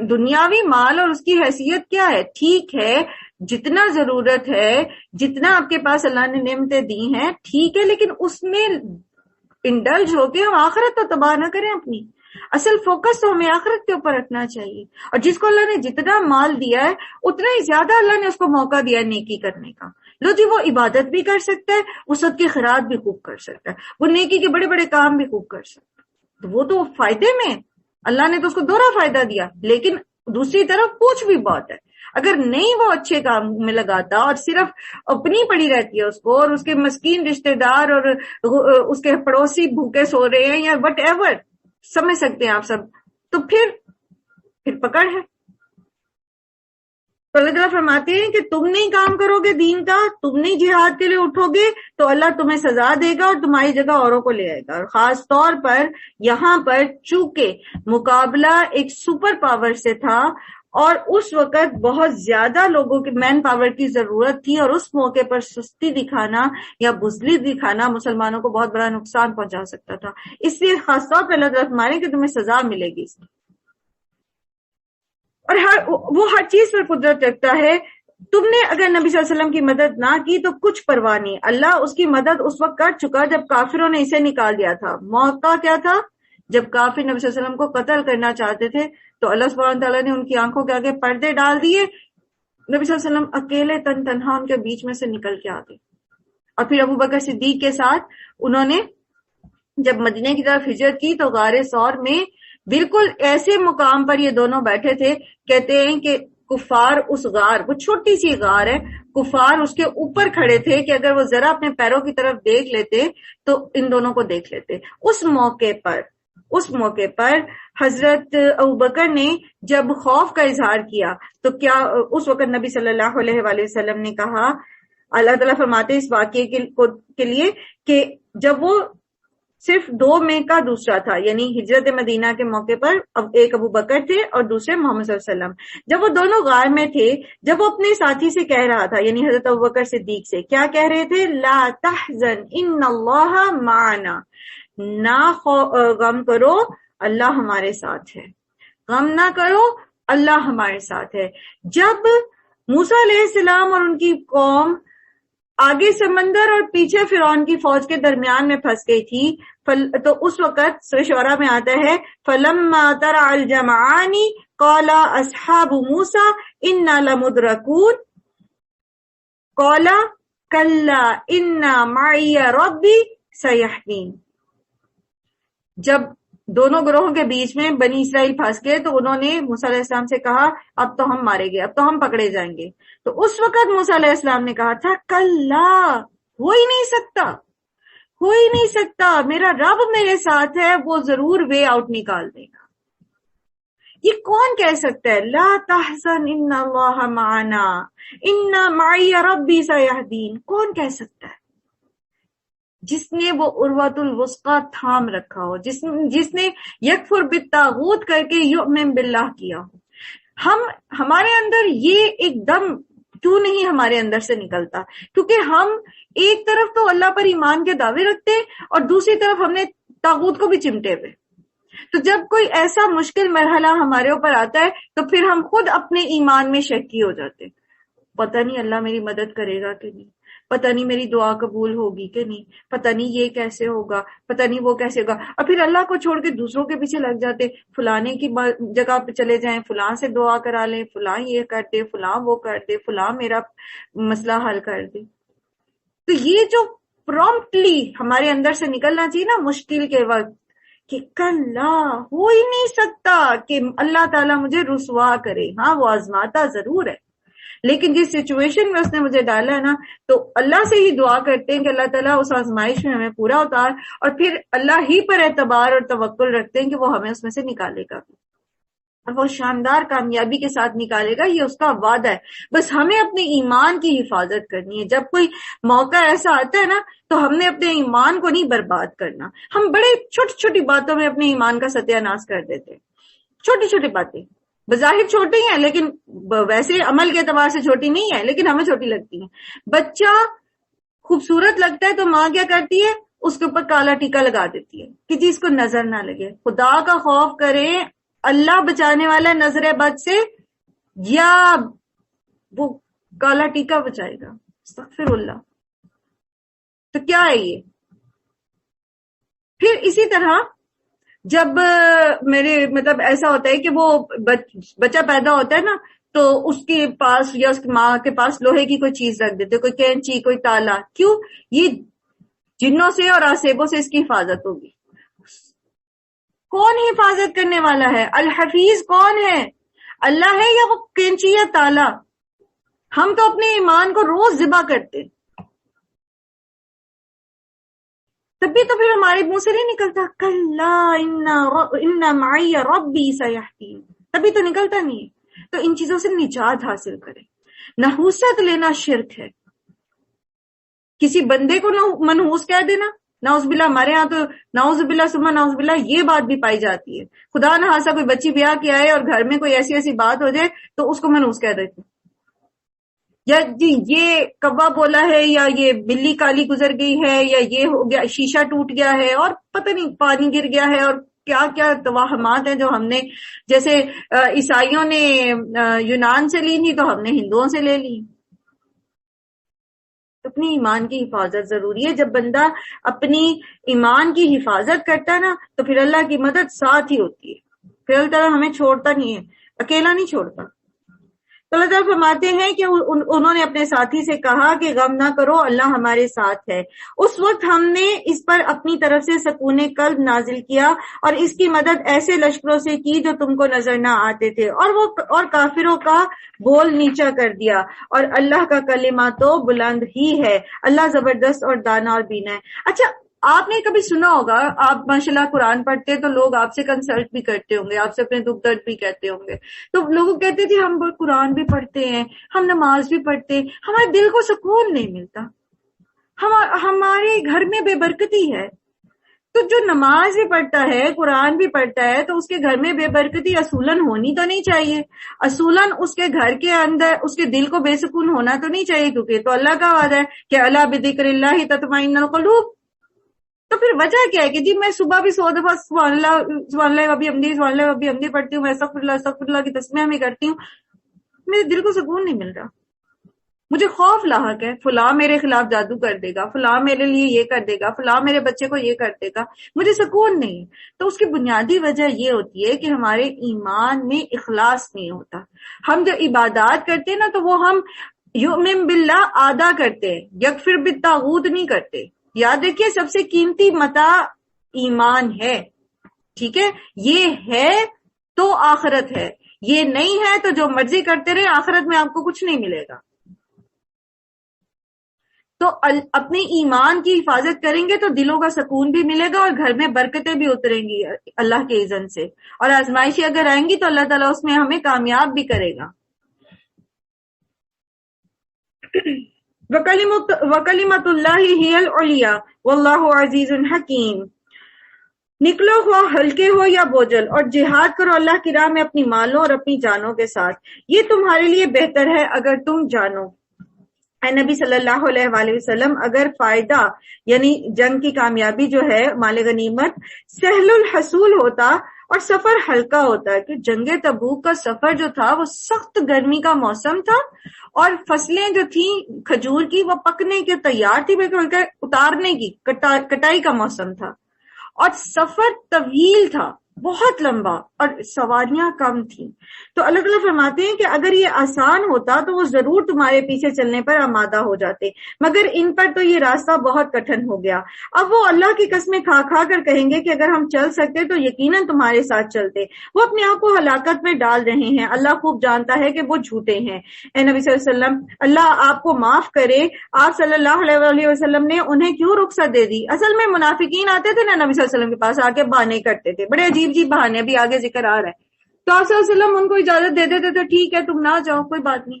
دنیاوی مال اور اس کی حیثیت کیا ہے؟ ٹھیک ہے جتنا ضرورت ہے، جتنا آپ کے پاس اللہ نے نعمتیں دی ہیں ٹھیک ہے، لیکن اس میں انڈلج ہو کے ہم آخرت تو تباہ نہ کریں اپنی. اصل فوکس تو ہمیں آخرت کے اوپر رکھنا چاہیے. اور جس کو اللہ نے جتنا مال دیا ہے اتنا ہی زیادہ اللہ نے اس کو موقع دیا ہے نیکی کرنے کا. لو جی، وہ عبادت بھی کر سکتا ہے، وہ صدقے خیرات بھی خوب کر سکتا ہے، وہ نیکی کے بڑے بڑے کام بھی خوب کر سکتا ہے. تو وہ تو فائدے میں اللہ نے تو اس کو دوہرا فائدہ دیا. لیکن دوسری طرف پوچھ بھی بہت ہے. اگر نہیں وہ اچھے کام میں لگاتا اور صرف اپنی پڑی رہتی ہے اس کو، اور اس کے مسکین رشتہ دار اور اس کے پڑوسی بھوکے سو رہے ہیں یا وٹ ایور، سمجھ سکتے ہیں آپ سب، تو پھر پکڑ ہے. تو اللہ تعالیٰ فرماتے ہیں کہ تم نہیں کام کرو گے دین کا، تم نہیں جہاد کے لیے اٹھو گے تو اللہ تمہیں سزا دے گا اور تمہاری جگہ اوروں کو لے آئے گا. اور خاص طور پر یہاں پر چونکہ مقابلہ ایک سپر پاور سے تھا اور اس وقت بہت زیادہ لوگوں کی مین پاور کی ضرورت تھی، اور اس موقع پر سستی دکھانا یا بزدلی دکھانا مسلمانوں کو بہت بڑا نقصان پہنچا سکتا تھا. اس لیے خاص طور پر اللہ تعالیٰ فرمائے کہ تمہیں سزا ملے گی اس کی. اور وہ ہر چیز پر قدرت رکھتا ہے. تم نے اگر نبی صلی اللہ علیہ وسلم کی مدد نہ کی تو کچھ پرواہ نہیں، اللہ اس کی مدد اس وقت کر چکا جب کافروں نے اسے نکال دیا تھا. موقع کیا تھا؟ جب کافر نبی صلی اللہ علیہ وسلم کو قتل کرنا چاہتے تھے تو اللہ سبحانہ تعالیٰ نے ان کی آنکھوں کے آگے پردے ڈال دیے. نبی صلی اللہ علیہ وسلم اکیلے تنہا ان کے بیچ میں سے نکل کے آ گئے. اور پھر ابو بکر صدیق کے ساتھ انہوں نے جب مدینے کی طرف ہجرت کی تو غار ثور میں بالکل ایسے مقام پر یہ دونوں بیٹھے تھے، کہتے ہیں کہ کفار اس غار، وہ چھوٹی سی غار ہے، کفار اس کے اوپر کھڑے تھے کہ اگر وہ ذرا اپنے پیروں کی طرف دیکھ لیتے تو ان دونوں کو دیکھ لیتے. اس موقع پر حضرت ابوبکر نے جب خوف کا اظہار کیا تو کیا اس وقت نبی صلی اللہ علیہ وآلہ وسلم نے کہا، اللہ تعالیٰ فرماتے اس واقعے کے لیے کہ جب وہ صرف 2 میں کا دوسرا تھا، یعنی ہجرت مدینہ کے موقع پر ایک ابو بکر تھے اور دوسرے محمد صلی اللہ علیہ وسلم. جب وہ دونوں غار میں تھے، جب وہ اپنے ساتھی سے کہہ رہا تھا، یعنی حضرت ابو بکر صدیق سے کیا کہہ رہے تھے؟ لا تحزن ان اللہ معنا، نہ غم کرو اللہ ہمارے ساتھ ہے، غم نہ کرو اللہ ہمارے ساتھ ہے. جب موسیٰ علیہ السلام اور ان کی قوم آگے سمندر اور پیچھے فرعون کی فوج کے درمیان میں پھنس گئی تھی، تو اس وقت سورہ شعراء میں آتا ہے فَلَمَّا تَرَى الْجَمْعَانِ قَالَ أَصْحَابُ مُوسَىٰ إِنَّا لَمُدْرَكُونَ قَالَ كَلَّا إِنَّ مَعِيَ رَبِّي سَيَهْدِينِ. جب دونوں گروہوں کے بیچ میں بنی اسرائیل پھنس گئے تو انہوں نے موسیٰ علیہ السلام سے کہا اب تو ہم مارے گئے، اب تو ہم پکڑے جائیں گے. تو اس وقت موسیٰ علیہ السلام نے کہا تھا کلا، ہو ہی نہیں سکتا، میرا رب میرے ساتھ ہے، وہ ضرور وے آؤٹ نکال دے گا. یہ کون کہہ سکتا ہے؟ لا تحزن ان اللہ معنا ان معی ربی سیہدین، کون کہہ سکتا ہے؟ جس نے وہ عروۃ الوثقی تھام رکھا ہو، جس نے یکفر بالطاغوت کر کے یؤمن باللہ کیا ہو. ہمارے اندر یہ ایک دم کیوں نہیں ہمارے اندر سے نکلتا؟ کیونکہ ہم ایک طرف تو اللہ پر ایمان کے دعوے رکھتے ہیں اور دوسری طرف ہم نے طاغوت کو بھی چمٹے ہوئے. تو جب کوئی ایسا مشکل مرحلہ ہمارے اوپر آتا ہے تو پھر ہم خود اپنے ایمان میں شکی ہو جاتے ہیں. پتہ نہیں اللہ میری مدد کرے گا کہ نہیں، پتہ نہیں میری دعا قبول ہوگی کہ نہیں، پتہ نہیں یہ کیسے ہوگا، پتہ نہیں وہ کیسے ہوگا. اور پھر اللہ کو چھوڑ کے دوسروں کے پیچھے لگ جاتے، فلانے کی جگہ پہ چلے جائیں، فلاں سے دعا کرا لیں، فلاں یہ کر دے، فلاں وہ کر دے، فلاں میرا مسئلہ حل کر دے. تو یہ جو پرومپٹلی ہمارے اندر سے نکلنا چاہیے نا مشکل کے وقت، کہ کلا، ہو ہی نہیں سکتا کہ اللہ تعالیٰ مجھے رسوا کرے. ہاں وہ آزماتا ضرور ہے، لیکن جس سچویشن میں اس نے مجھے ڈالا ہے نا، تو اللہ سے ہی دعا کرتے ہیں کہ اللہ تعالیٰ اس آزمائش میں ہمیں پورا اتار، اور پھر اللہ ہی پر اعتبار اور توکل رکھتے ہیں کہ وہ ہمیں اس میں سے نکالے گا. اور وہ شاندار کامیابی کے ساتھ نکالے گا، یہ اس کا وعدہ ہے. بس ہمیں اپنے ایمان کی حفاظت کرنی ہے. جب کوئی موقع ایسا آتا ہے نا تو ہم نے اپنے ایمان کو نہیں برباد کرنا. ہم بڑے چھوٹی چھوٹی باتوں میں اپنے ایمان کا ستیہ ناش کر دیتے ہیں. چھوٹی چھوٹی باتیں بظاہر چھوٹی ہیں لیکن ویسے عمل کے اعتبار سے چھوٹی نہیں ہے، لیکن ہمیں چھوٹی لگتی ہیں. بچہ خوبصورت لگتا ہے تو ماں کیا کرتی ہے، اس کے اوپر کالا ٹیکا لگا دیتی ہے کہ جس کو نظر نہ لگے. خدا کا خوف کریں، اللہ بچانے والا نظر بد سے، یا وہ کالا ٹیکا بچائے گا. استغفر اللہ. تو کیا ہے یہ؟ پھر اسی طرح جب میرے مطلب ایسا ہوتا ہے کہ وہ بچہ پیدا ہوتا ہے نا تو اس کے پاس یا اس کی ماں کے پاس لوہے کی کوئی چیز رکھ دیتے، کوئی کینچی، کوئی تالا. کیوں؟ یہ جنوں سے اور آسیبوں سے اس کی حفاظت ہوگی. کون حفاظت کرنے والا ہے؟ الحفیظ کون ہے؟ اللہ ہے یا وہ کینچی یا تالا؟ ہم تو اپنے ایمان کو روز ذبح کرتے، تبھی تو پھر ہمارے منہ سے نہیں نکلتا کلا ان معی ربی سیہدین، تبھی تو نکلتا نہیں ہے. تو ان چیزوں سے نجات حاصل کریں. نحوست لینا شرک ہے. کسی بندے کو منحوس کہہ دینا، نعوذ باللہ. ہمارے ہاں تو نعوذ باللہ ثم نعوذ باللہ یہ بات بھی پائی جاتی ہے. خدا نہ خاصا کوئی بچی بیاہ کی آئے اور گھر میں کوئی ایسی ایسی بات ہو جائے تو اس کو منحوس کہہ دیتے، یا جی یہ کوا بولا ہے، یا یہ بلی کالی گزر گئی ہے، یا یہ ہو گیا، شیشہ ٹوٹ گیا ہے، اور پتہ نہیں پانی گر گیا ہے، اور کیا کیا توہمات ہیں جو ہم نے، جیسے عیسائیوں نے یونان سے لی تھی تو ہم نے ہندوؤں سے لے لی. اپنی ایمان کی حفاظت ضروری ہے. جب بندہ اپنی ایمان کی حفاظت کرتا ہے نا تو پھر اللہ کی مدد ساتھ ہی ہوتی ہے. پھر اللہ تعالیٰ ہمیں چھوڑتا نہیں ہے، اکیلا نہیں چھوڑتا. تو اللہ تعالیٰ فرماتے ہیں کہ انہوں نے اپنے ساتھی سے کہا کہ غم نہ کرو، اللہ ہمارے ساتھ ہے. اس وقت ہم نے اس پر اپنی طرف سے سکون قلب نازل کیا اور اس کی مدد ایسے لشکروں سے کی جو تم کو نظر نہ آتے تھے، اور کافروں کا بول نیچا کر دیا. اور اللہ کا کلمہ تو بلند ہی ہے، اللہ زبردست اور دانا اور بینا ہے. اچھا، آپ نے کبھی سنا ہوگا، آپ ماشاءاللہ قرآن پڑھتے ہیں تو لوگ آپ سے کنسلٹ بھی کرتے ہوں گے، آپ سے اپنے دکھ درد بھی کہتے ہوں گے. تو لوگ کہتے تھے ہم قرآن بھی پڑھتے ہیں، ہم نماز بھی پڑھتے ہیں، ہمارے دل کو سکون نہیں ملتا، ہمارے گھر میں بے برکتی ہے. تو جو نماز بھی پڑھتا ہے، قرآن بھی پڑھتا ہے، تو اس کے گھر میں بے برکتی اصولاً ہونی تو نہیں چاہیے. اصولاً اس کے گھر کے اندر اس کے دل کو بے سکون ہونا تو نہیں چاہیے، کیونکہ تو اللہ کا وعدہ ہے کہ الا بذکر اللہ تطمئن القلوب. تو پھر وجہ کیا ہے کہ جی میں صبح بھی 100 دفعہ سبحان اللہ وبی حمدی سبحان اللہ وبی حمدی پڑھتی ہوں، میں استغفر اللہ کی تسمیہ بھی کرتی ہوں، میرے دل کو سکون نہیں مل رہا. مجھے خوف لاحق ہے، فلاں میرے خلاف جادو کر دے گا، فلاں میرے لیے یہ کر دے گا، فلاں میرے بچے کو یہ کر دے گا، مجھے سکون نہیں. تو اس کی بنیادی وجہ یہ ہوتی ہے کہ ہمارے ایمان میں اخلاص نہیں ہوتا. ہم جو عبادات کرتے ہیں نا تو وہ ہم یؤمن باللہ آدھا کرتے ہیں، یکفر بالطاغوت نہیں کرتے. یاد رکھیے سب سے قیمتی متاع ایمان ہے، ٹھیک ہے؟ یہ ہے تو آخرت ہے، یہ نہیں ہے تو جو مرضی کرتے رہے، آخرت میں آپ کو کچھ نہیں ملے گا. تو اپنے ایمان کی حفاظت کریں گے تو دلوں کا سکون بھی ملے گا اور گھر میں برکتیں بھی اتریں گی اللہ کے اذن سے. اور آزمائشیں اگر آئیں گی تو اللہ تعالیٰ اس میں ہمیں کامیاب بھی کرے گا. وَكَلِمَةُ اللَّهِ هِيَ الْعُلْيَا وَاللَّهُ عَزِيزٌ حَكِيمٌ. نکلو خواہ ہلکے ہو یا بوجھل، اور جہاد کرو اللہ کی راہ میں اپنی مالوں اور اپنی جانوں کے ساتھ، یہ تمہارے لیے بہتر ہے اگر تم جانو. اے نبی صلی اللہ علیہ وآلہ وسلم، اگر فائدہ یعنی جنگ کی کامیابی جو ہے، مال غنیمت سہل الحصول ہوتا اور سفر ہلکا ہوتا، کہ جنگ تبوک کا سفر جو تھا وہ سخت گرمی کا موسم تھا اور فصلیں جو تھیں کھجور کی وہ پکنے کے تیار تھی، بلکہ اتارنے کی کٹائی کا موسم تھا، اور سفر طویل تھا، بہت لمبا، اور سواریاں کم تھیں. تو اللہ تعالیٰ فرماتے ہیں کہ اگر یہ آسان ہوتا تو وہ ضرور تمہارے پیچھے چلنے پر آمادہ ہو جاتے، مگر ان پر تو یہ راستہ بہت کٹھن ہو گیا. اب وہ اللہ کی قسمیں کھا کھا کر کہیں گے کہ اگر ہم چل سکتے تو یقیناً تمہارے ساتھ چلتے. وہ اپنے آپ کو ہلاکت میں ڈال رہے ہیں، اللہ خوب جانتا ہے کہ وہ جھوٹے ہیں. اے نبی صلی اللہ علیہ وسلم، اللہ آپ کو معاف کرے، آپ صلی اللہ علیہ وسلم نے انہیں کیوں رخصت دے دی؟ اصل میں منافقین آتے تھے نا نبی صلی اللہ علیہ وسلم کے پاس، آ کے بہانے کرتے تھے، بڑے عجیب بہانے، ابھی آگے ذکر آ رہا ہے. تو آپ صلی اللہ علیہ وسلم ان کو اجازت دے دیتے تھے، ٹھیک ہے تم نہ جاؤ کوئی بات نہیں.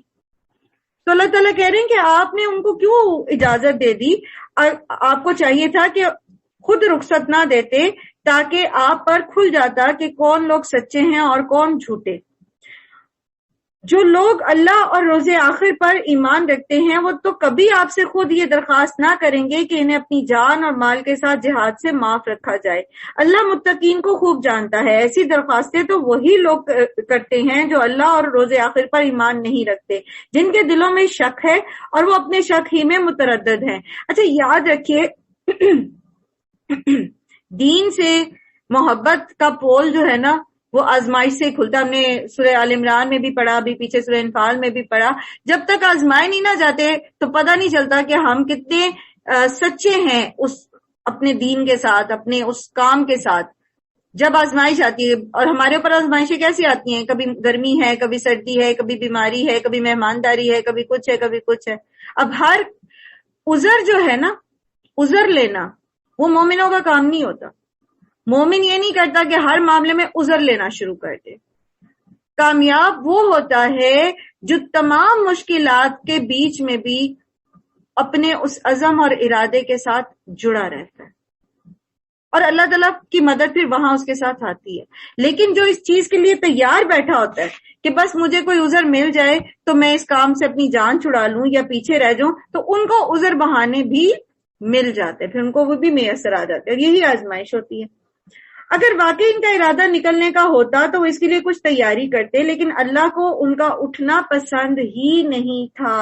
تو اللہ تعالیٰ کہہ رہے ہیں کہ آپ نے ان کو کیوں اجازت دے دی؟ آپ کو چاہیے تھا کہ خود رخصت نہ دیتے تاکہ آپ پر کھل جاتا کہ کون لوگ سچے ہیں اور کون جھوٹے. جو لوگ اللہ اور روز آخر پر ایمان رکھتے ہیں وہ تو کبھی آپ سے خود یہ درخواست نہ کریں گے کہ انہیں اپنی جان اور مال کے ساتھ جہاد سے معاف رکھا جائے. اللہ متقین کو خوب جانتا ہے. ایسی درخواستیں تو وہی لوگ کرتے ہیں جو اللہ اور روز آخر پر ایمان نہیں رکھتے، جن کے دلوں میں شک ہے اور وہ اپنے شک ہی میں متردد ہیں. اچھا یاد رکھیے دین سے محبت کا پول جو ہے نا وہ آزمائش سے کھلتا. ہم نے سورہ آل عمران میں بھی پڑھا، ابھی پیچھے سورہ انفال میں بھی پڑھا. جب تک آزمائے نہیں نہ جاتے تو پتہ نہیں چلتا کہ ہم کتنے سچے ہیں اس اپنے دین کے ساتھ، اپنے اس کام کے ساتھ. جب آزمائش آتی ہے، اور ہمارے اوپر آزمائشیں کیسی آتی ہیں، کبھی گرمی ہے، کبھی سردی ہے، کبھی بیماری ہے، کبھی مہمانداری ہے، کبھی کچھ ہے، کبھی کچھ ہے. اب ہر عذر جو ہے نا، عذر لینا وہ مومنوں کا کام نہیں ہوتا. مومن یہ نہیں کرتا کہ ہر معاملے میں عذر لینا شروع کر دے. کامیاب وہ ہوتا ہے جو تمام مشکلات کے بیچ میں بھی اپنے اس عزم اور ارادے کے ساتھ جڑا رہتا ہے، اور اللہ تعالیٰ کی مدد پھر وہاں اس کے ساتھ آتی ہے. لیکن جو اس چیز کے لیے تیار بیٹھا ہوتا ہے کہ بس مجھے کوئی عذر مل جائے تو میں اس کام سے اپنی جان چھڑا لوں یا پیچھے رہ جاؤں، تو ان کو عذر بہانے بھی مل جاتے، پھر ان کو وہ بھی میسر آ جاتے ہیں. یہی آزمائش ہوتی ہے. اگر واقعی ان کا ارادہ نکلنے کا ہوتا تو وہ اس کے لیے کچھ تیاری کرتے، لیکن اللہ کو ان کا اٹھنا پسند ہی نہیں تھا،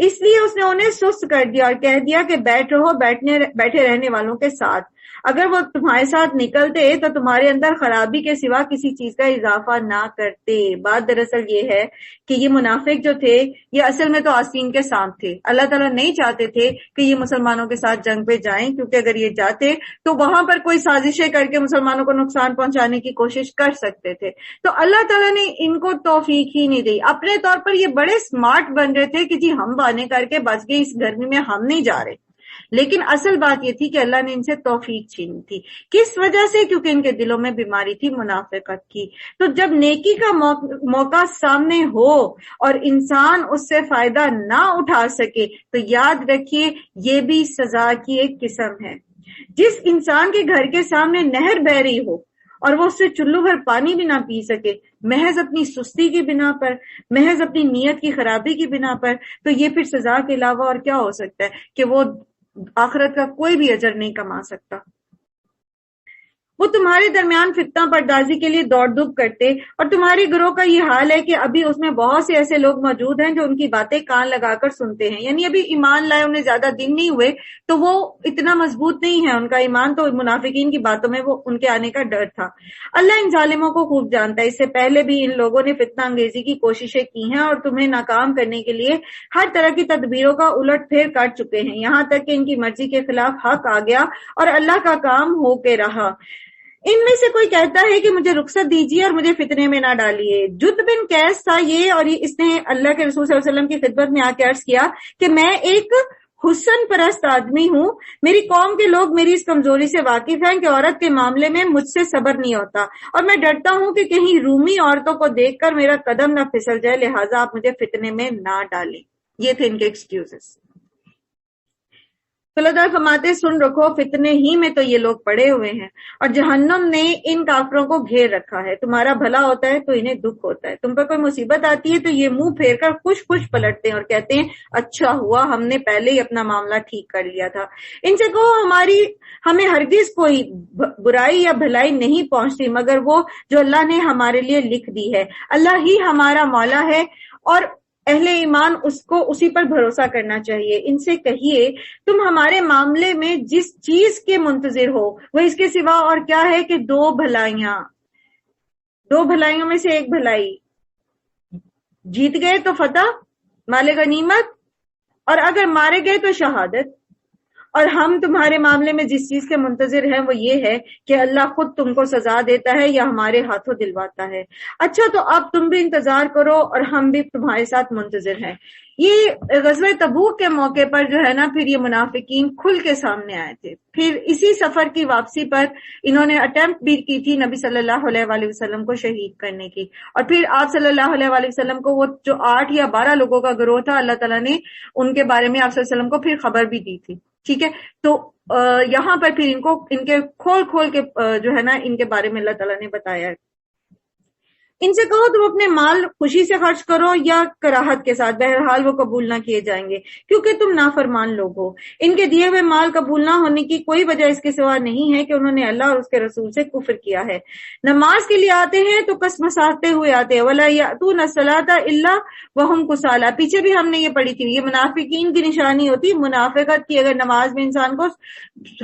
اس لیے اس نے انہیں سست کر دیا اور کہہ دیا کہ بیٹھ رہو بیٹھے رہنے والوں کے ساتھ. اگر وہ تمہارے ساتھ نکلتے تو تمہارے اندر خرابی کے سوا کسی چیز کا اضافہ نہ کرتے. بات دراصل یہ ہے کہ یہ منافق جو تھے یہ اصل میں تو آستین کے سانپ تھے. اللہ تعالیٰ نہیں چاہتے تھے کہ یہ مسلمانوں کے ساتھ جنگ پہ جائیں، کیونکہ اگر یہ جاتے تو وہاں پر کوئی سازشیں کر کے مسلمانوں کو نقصان پہنچانے کی کوشش کر سکتے تھے. تو اللہ تعالیٰ نے ان کو توفیق ہی نہیں دی. اپنے طور پر یہ بڑے سمارٹ بن رہے تھے کہ جی ہم بہانے کر کے بچ گئے، اس گرمی میں ہم نہیں جا رہے، لیکن اصل بات یہ تھی کہ اللہ نے ان سے توفیق چھینی تھی. کس وجہ سے؟ کیونکہ ان کے دلوں میں بیماری تھی منافقت کی. تو جب نیکی کا موقع سامنے ہو اور انسان اس سے فائدہ نہ اٹھا سکے تو یاد رکھیے یہ بھی سزا کی ایک قسم ہے. جس انسان کے گھر کے سامنے نہر بہہ رہی ہو اور وہ اس سے چلو بھر پانی بھی نہ پی سکے، محض اپنی سستی کی بنا پر، محض اپنی نیت کی خرابی کی بنا پر، تو یہ پھر سزا کے علاوہ اور کیا ہو سکتا ہے کہ وہ آخرت کا کوئی بھی اجر نہیں کما سکتا. وہ تمہارے درمیان فتنہ پردازی کے لیے دوڑ دھوپ کرتے، اور تمہاری گروہ کا یہ حال ہے کہ ابھی اس میں بہت سے ایسے لوگ موجود ہیں جو ان کی باتیں کان لگا کر سنتے ہیں. یعنی ابھی ایمان لائے انہیں زیادہ دن نہیں ہوئے تو وہ اتنا مضبوط نہیں ہے ان کا ایمان، تو منافقین کی باتوں میں وہ ان کے آنے کا ڈر تھا. اللہ ان ظالموں کو خوب جانتا ہے. اس سے پہلے بھی ان لوگوں نے فتنہ انگیزی کی کوششیں کی ہیں اور تمہیں ناکام کرنے کے لیے ہر طرح کی تدبیروں کا الٹ پھیر کر چکے ہیں، یہاں تک کہ ان کی مرضی کے خلاف حق آ گیا اور اللہ کا کام ہو کے رہا. ان میں سے کوئی کہتا ہے کہ مجھے رخصت دیجیے اور مجھے فتنے میں نہ ڈالیے. جد بن قیس تھا یہ، اور اس نے اللہ کے رسول صلی اللہ علیہ وسلم کی خدمت میں آ کے عرض کیا کہ میں ایک حسن پرست آدمی ہوں، میری قوم کے لوگ میری اس کمزوری سے واقف ہیں کہ عورت کے معاملے میں مجھ سے صبر نہیں ہوتا، اور میں ڈرتا ہوں کہ کہیں رومی عورتوں کو دیکھ کر میرا قدم نہ پھسل جائے، لہٰذا آپ مجھے فتنے میں نہ ڈالیں. یہ تھے ان کے ایکسکیوزز. اللہ تعالیٰ فرماتے سن رکھو، فتنے ہی میں تو یہ لوگ پڑے ہوئے ہیں اور جہنم نے ان کافروں کو گھیر رکھا ہے. تمہارا بھلا ہوتا ہے تو انہیں دکھ ہوتا ہے، تم پر کوئی مصیبت آتی ہے تو یہ منہ پھیر کر خوش خوش پلٹتے ہیں اور کہتے ہیں اچھا ہوا ہم نے پہلے ہی اپنا معاملہ ٹھیک کر لیا تھا. ان سے کہو ہمیں ہرگز کوئی برائی یا بھلائی نہیں پہنچتی مگر وہ جو اللہ نے ہمارے لیے لکھ دی ہے. اللہ ہی ہمارا مولا ہے اور اہل ایمان اس کو اسی پر بھروسہ کرنا چاہیے. ان سے کہیے تم ہمارے معاملے میں جس چیز کے منتظر ہو وہ اس کے سوا اور کیا ہے کہ دو بھلائیوں میں سے ایک بھلائی، جیت گئے تو فتح، مال غنیمت، اور اگر مارے گئے تو شہادت. اور ہم تمہارے معاملے میں جس چیز کے منتظر ہیں وہ یہ ہے کہ اللہ خود تم کو سزا دیتا ہے یا ہمارے ہاتھوں دلواتا ہے۔ اچھا تو اب تم بھی انتظار کرو اور ہم بھی تمہارے ساتھ منتظر ہیں۔ یہ غزوہ تبوک کے موقع پر جو ہے نا، پھر یہ منافقین کھل کے سامنے آئے تھے۔ پھر اسی سفر کی واپسی پر انہوں نے اٹیمپٹ بھی کی تھی نبی صلی اللہ علیہ وآلہ وسلم کو شہید کرنے کی، اور پھر آپ صلی اللہ علیہ وآلہ وسلم کو وہ جو 8 یا 12 لوگوں کا گروہ تھا، اللہ تعالیٰ نے ان کے بارے میں آپ صلی اللہ علیہ وسلم کو پھر خبر بھی دی تھی۔ ٹھیک ہے، تو یہاں پر پھر ان کے کھول کے جو ہے نا ان کے بارے میں اللہ تعالیٰ نے بتایا ہے۔ ان سے کہو تم اپنے مال خوشی سے خرچ کرو یا کراہت کے ساتھ، بہرحال وہ قبول نہ کیے جائیں گے کیونکہ تم نافرمان لوگ ہو۔ ان کے دیے ہوئے مال قبول نہ ہونے کی کوئی وجہ اس کے سوا نہیں ہے کہ انہوں نے اللہ اور اس کے رسول سے کفر کیا ہے۔ نماز کے لیے آتے ہیں تو کسمساتے ہوئے آتے ہیں، وَلَا يَأْتُونَ الصَّلَاةَ إِلَّا وَهُمْ كُسَالَىٰ، پیچھے بھی ہم نے یہ پڑھی تھی، یہ منافقین کی نشانی ہوتی منافقت کی۔ اگر نماز میں انسان کو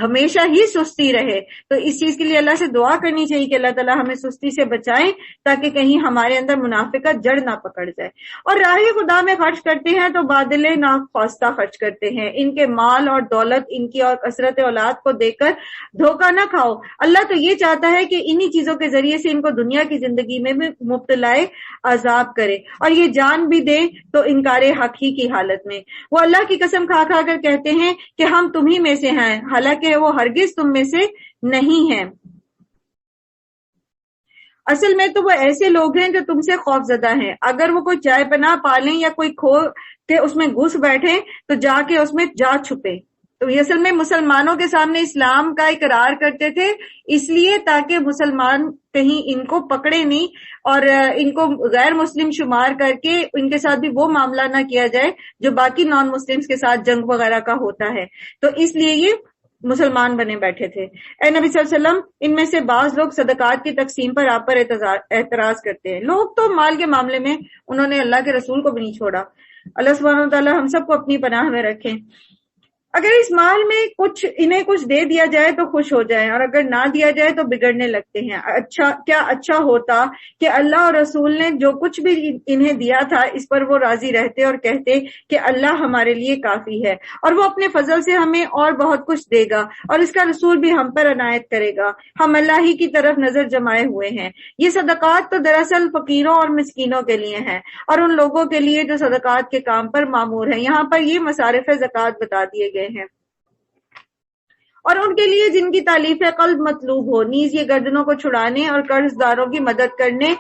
ہمیشہ ہی سستی رہے تو اس چیز کے لیے اللہ سے دعا کرنی چاہیے کہ اللہ تعالیٰ ہمیں سستی سے بچائیں تاکہ کہیں ہمارے اندر منافقت جڑ نہ پکڑ جائے۔ اور راہ خدا میں خرچ کرتے ہیں تو بادل ناخواستہ خرچ کرتے ہیں، ان کے مال اور دولت، ان کی اور کثرت اولاد کو دیکھ کر دھوکہ نہ کھاؤ، اللہ تو یہ چاہتا ہے کہ انہی چیزوں کے ذریعے سے ان کو دنیا کی زندگی میں بھی مبتلا عذاب کرے اور یہ جان بھی دے تو انکار حق ہی کی حالت میں۔ وہ اللہ کی قسم کھا کھا کر کہتے ہیں کہ ہم تمہیں میں سے ہیں، حالانکہ وہ ہرگز تم میں سے نہیں ہیں۔ اصل میں تو وہ ایسے لوگ ہیں جو تم سے خوف زدہ ہیں، اگر وہ کوئی چائے پناہ پالیں یا کوئی کھو کے اس میں گھس بیٹھے تو جا کے اس میں جا چھپے۔ تو یہ اصل میں مسلمانوں کے سامنے اسلام کا اقرار کرتے تھے، اس لیے تاکہ مسلمان کہیں ان کو پکڑے نہیں اور ان کو غیر مسلم شمار کر کے ان کے ساتھ بھی وہ معاملہ نہ کیا جائے جو باقی نان مسلمز کے ساتھ جنگ وغیرہ کا ہوتا ہے، تو اس لیے یہ مسلمان بنے بیٹھے تھے۔ اے نبی صلی اللہ علیہ وسلم، ان میں سے بعض لوگ صدقات کی تقسیم پر آپ پر اعتراض کرتے ہیں۔ لوگ تو مال کے معاملے میں انہوں نے اللہ کے رسول کو بھی نہیں چھوڑا۔ اللہ سبحانہ وتعالی ہم سب کو اپنی پناہ میں رکھیں۔ اگر اس مال میں انہیں کچھ دے دیا جائے تو خوش ہو جائیں، اور اگر نہ دیا جائے تو بگڑنے لگتے ہیں۔ اچھا ہوتا کہ اللہ اور رسول نے جو کچھ بھی انہیں دیا تھا اس پر وہ راضی رہتے اور کہتے کہ اللہ ہمارے لیے کافی ہے، اور وہ اپنے فضل سے ہمیں اور بہت کچھ دے گا، اور اس کا رسول بھی ہم پر عنایت کرے گا، ہم اللہ ہی کی طرف نظر جمائے ہوئے ہیں۔ یہ صدقات تو دراصل فقیروں اور مسکینوں کے لیے ہیں، اور ان لوگوں کے لیے جو صدقات کے کام پر مامور ہیں۔ یہاں پر یہ مصارف زکوٰۃ بتا دیے گئے ہیں، اور ان کے لیے جن کی تالیف قلب مطلوب ہو، نیز یہ گردنوں کو چھڑانے اور قرض داروں کی مدد کرنے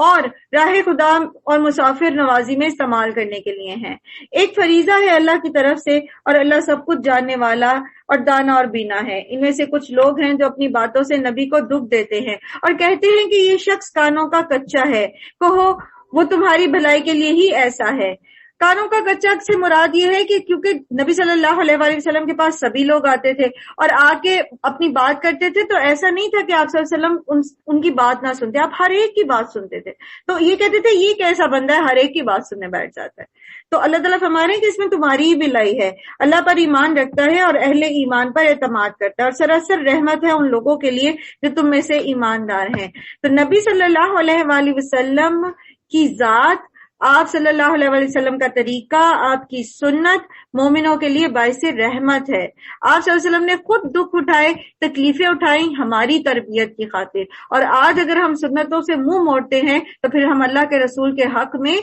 اور راہ خدا اور مسافر نوازی میں استعمال کرنے کے لیے ہیں۔ ایک فریضہ ہے اللہ کی طرف سے، اور اللہ سب کچھ جاننے والا اور دانا اور بینا ہے۔ ان میں سے کچھ لوگ ہیں جو اپنی باتوں سے نبی کو دکھ دیتے ہیں اور کہتے ہیں کہ یہ شخص کانوں کا کچا ہے۔ کہو وہ تمہاری بھلائی کے لیے ہی ایسا ہے۔ کانوں کا کچا سے مراد یہ ہے کہ کیونکہ نبی صلی اللہ علیہ وآلہ وسلم کے پاس سبھی لوگ آتے تھے اور آ کے اپنی بات کرتے تھے، تو ایسا نہیں تھا کہ آپ صلی اللہ علیہ وسلم ان کی بات نہ سنتے، آپ ہر ایک کی بات سنتے تھے۔ تو یہ کہتے تھے یہ کیسا بندہ ہے ہر ایک کی بات سننے بیٹھ جاتا ہے۔ تو اللہ تعالیٰ فرما رہے ہیں کہ اس میں تمہاری ہی بھلائی ہے، اللہ پر ایمان رکھتا ہے اور اہل ایمان پر اعتماد کرتا ہے، اور سراسر رحمت ہے ان لوگوں کے لیے جو تم میں سے ایماندار ہیں۔ تو نبی صلی اللہ علیہ وآلہ وسلم کی ذات، آپ صلی اللہ علیہ وآلہ وسلم کا طریقہ، آپ کی سنت مومنوں کے لیے باعث رحمت ہے۔ آپ صلی اللہ علیہ وسلم نے خود دکھ اٹھائے، تکلیفیں اٹھائیں ہماری تربیت کی خاطر، اور آج اگر ہم سنتوں سے منہ موڑتے ہیں تو پھر ہم اللہ کے رسول کے حق میں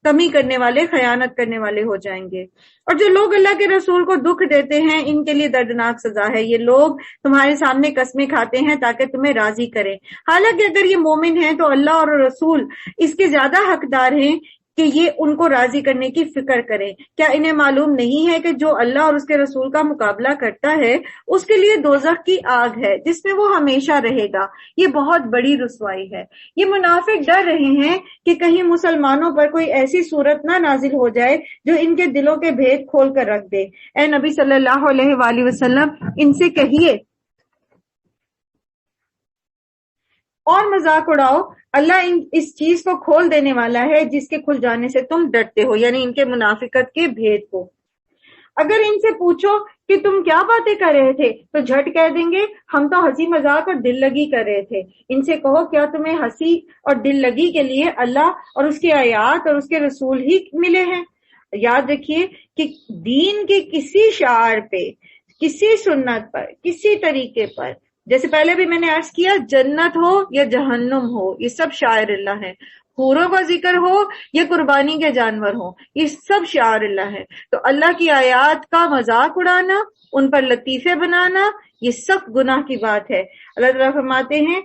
کمی کرنے والے، خیانت کرنے والے ہو جائیں گے۔ اور جو لوگ اللہ کے رسول کو دکھ دیتے ہیں ان کے لیے دردناک سزا ہے۔ یہ لوگ تمہارے سامنے قسمیں کھاتے ہیں تاکہ تمہیں راضی کریں، حالانکہ اگر یہ مومن ہیں تو اللہ اور رسول اس کے زیادہ حقدار ہیں کہ یہ ان کو راضی کرنے کی فکر کریں۔ کیا انہیں معلوم نہیں ہے کہ جو اللہ اور اس کے رسول کا مقابلہ کرتا ہے اس کے لیے دوزخ کی آگ ہے جس میں وہ ہمیشہ رہے گا، یہ بہت بڑی رسوائی ہے۔ یہ منافق ڈر رہے ہیں کہ کہیں مسلمانوں پر کوئی ایسی صورت نہ نازل ہو جائے جو ان کے دلوں کے بھید کھول کر رکھ دے۔ اے نبی صلی اللہ علیہ وآلہ وسلم، ان سے کہیے اور مذاق اڑاؤ، اللہ اس چیز کو کھول دینے والا ہے جس کے کھل جانے سے تم ڈرتے ہو، یعنی ان کے منافقت کے بھید کو۔ اگر ان سے پوچھو کہ تم کیا باتیں کر رہے تھے تو جھٹ کہہ دیں گے ہم تو ہنسی مذاق اور دل لگی کر رہے تھے۔ ان سے کہو کیا تمہیں ہنسی اور دل لگی کے لیے اللہ اور اس کی آیات اور اس کے رسول ہی ملے ہیں؟ یاد رکھیے کہ دین کے کسی شعار پہ کسی سنت پر، کسی طریقے پر، جیسے پہلے بھی میں نے عرض کیا، جنت ہو یا جہنم ہو، یہ سب شاعر اللہ ہے، حوروں کا ذکر ہو یا قربانی کے جانور ہو، یہ سب شعائر اللہ ہے۔ تو اللہ کی آیات کا مذاق اڑانا، ان پر لطیفے بنانا، یہ سخت گناہ کی بات ہے۔ اللہ تعالیٰ فرماتے ہیں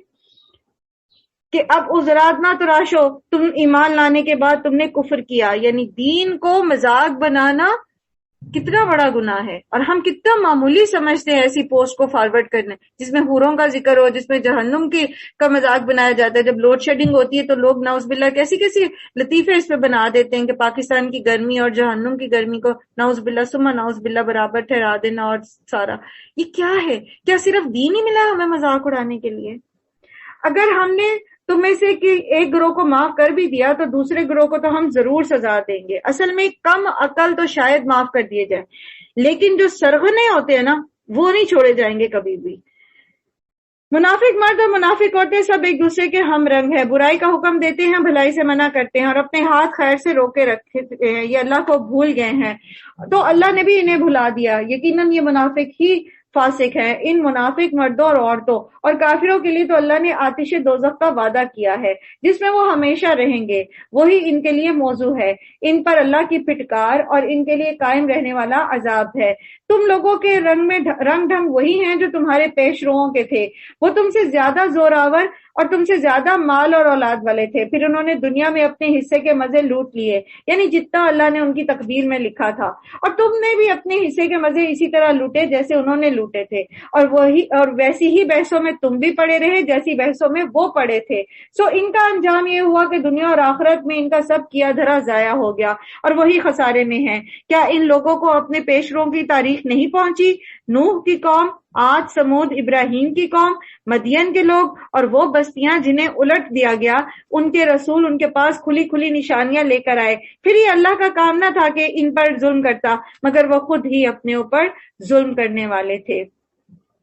کہ اب عذرات نہ تراشو، تم ایمان لانے کے بعد تم نے کفر کیا، یعنی دین کو مذاق بنانا کتنا بڑا گناہ ہے، اور ہم کتنا معمولی سمجھتے ہیں ایسی پوسٹ کو فارورڈ کرنے جس میں حوروں کا ذکر ہو، جس میں جہنم کی کا مذاق بنایا جاتا ہے۔ جب لوڈ شیڈنگ ہوتی ہے تو لوگ نعوذ باللہ کیسی کیسی لطیفے اس پہ بنا دیتے ہیں کہ پاکستان کی گرمی اور جہنم کی گرمی کو نعوذ باللہ ثم نعوذ باللہ برابر ٹھہرا دینا، اور سارا یہ کیا ہے؟ کیا صرف دین ہی ملا ہمیں مذاق اڑانے کے لیے؟ اگر ہم نے تم میں سے کہ ایک گروہ کو معاف کر بھی دیا تو دوسرے گروہ کو تو ہم ضرور سزا دیں گے۔ اصل میں کم عقل تو شاید معاف کر دیے جائیں، لیکن جو سرغنے ہوتے ہیں نا وہ نہیں چھوڑے جائیں گے کبھی بھی۔ منافق مرد اور منافق عورتیں سب ایک دوسرے کے ہم رنگ ہے، برائی کا حکم دیتے ہیں، بھلائی سے منع کرتے ہیں، اور اپنے ہاتھ خیر سے روکے رکھتے ہیں، یہ اللہ کو بھول گئے ہیں تو اللہ نے بھی انہیں بھلا دیا۔ یقیناً یہ منافق ہی فاسق ہے، ان منافق مردوں اور عورتوں اور کافروں کے لیے تو اللہ نے آتش دوزخ کا وعدہ کیا ہے جس میں وہ ہمیشہ رہیں گے، وہی ان کے لیے موضوع ہے، ان پر اللہ کی پھٹکار اور ان کے لیے قائم رہنے والا عذاب ہے۔ تم لوگوں کے رنگ ڈھنگ وہی ہیں جو تمہارے پیش روؤں کے تھے، وہ تم سے زیادہ زوراور اور تم سے زیادہ مال اور اولاد والے تھے، پھر انہوں نے دنیا میں اپنے حصے کے مزے لوٹ لیے، یعنی جتنا اللہ نے ان کی تقدیر میں لکھا تھا، اور تم نے بھی اپنے حصے کے مزے اسی طرح لوٹے جیسے انہوں نے لوٹے تھے، اور ویسی ہی بحثوں میں تم بھی پڑے رہے جیسی بحثوں میں وہ پڑے تھے۔ سو ان کا انجام یہ ہوا کہ دنیا اور آخرت میں ان کا سب کیا دھرا ضائع ہو گیا اور وہی خسارے میں ہیں۔ کیا ان لوگوں کو اپنے پیشروں کی تاریخ نہیں پہنچی؟ نوح کی قوم، عاد، سمود، ابراہیم کی قوم، مدین کے لوگ اور وہ بستیاں جنہیں الٹ دیا گیا، ان کے رسول ان کے پاس کھلی کھلی نشانیاں لے کر آئے، پھر یہ اللہ کا کام نہ تھا کہ ان پر ظلم کرتا، مگر وہ خود ہی اپنے اوپر ظلم کرنے والے تھے۔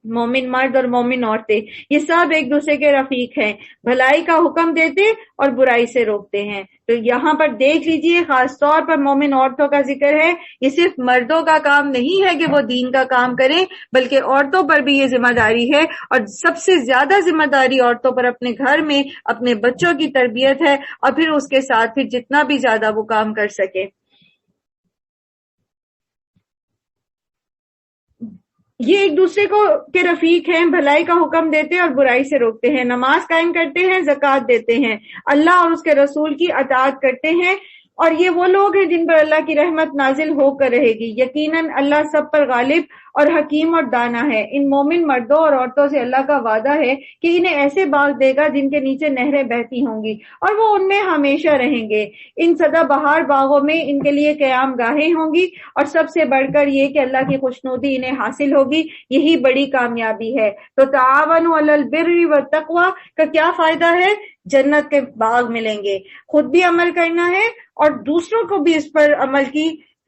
مومن مرد اور مومن عورتیں یہ سب ایک دوسرے کے رفیق ہیں، بھلائی کا حکم دیتے اور برائی سے روکتے ہیں۔ تو یہاں پر دیکھ لیجئے خاص طور پر مومن عورتوں کا ذکر ہے۔ یہ صرف مردوں کا کام نہیں ہے کہ وہ دین کا کام کریں، بلکہ عورتوں پر بھی یہ ذمہ داری ہے، اور سب سے زیادہ ذمہ داری عورتوں پر اپنے گھر میں اپنے بچوں کی تربیت ہے، اور پھر اس کے ساتھ پھر جتنا بھی زیادہ وہ کام کر سکے۔ یہ ایک دوسرے کو کے رفیق ہیں، بھلائی کا حکم دیتے اور برائی سے روکتے ہیں، نماز قائم کرتے ہیں، زکوٰۃ دیتے ہیں، اللہ اور اس کے رسول کی اطاعت کرتے ہیں، اور یہ وہ لوگ ہیں جن پر اللہ کی رحمت نازل ہو کر رہے گی۔ یقیناً اللہ سب پر غالب اور حکیم اور دانا ہے۔ ان مومن مردوں اور عورتوں سے اللہ کا وعدہ ہے کہ انہیں ایسے باغ دے گا جن کے نیچے نہریں بہتی ہوں گی، اور وہ ان میں ہمیشہ رہیں گے۔ ان سدا بہار باغوں میں ان کے لیے قیام گاہیں ہوں گی، اور سب سے بڑھ کر یہ کہ اللہ کی خوشنودی انہیں حاصل ہوگی، یہی بڑی کامیابی ہے۔ تو تعاونوا علی البر والتقوی کا کیا فائدہ ہے؟ جنت کے باغ ملیں گے، خود بھی عمل کرنا ہے اور دوسروں کو بھی اس پر عمل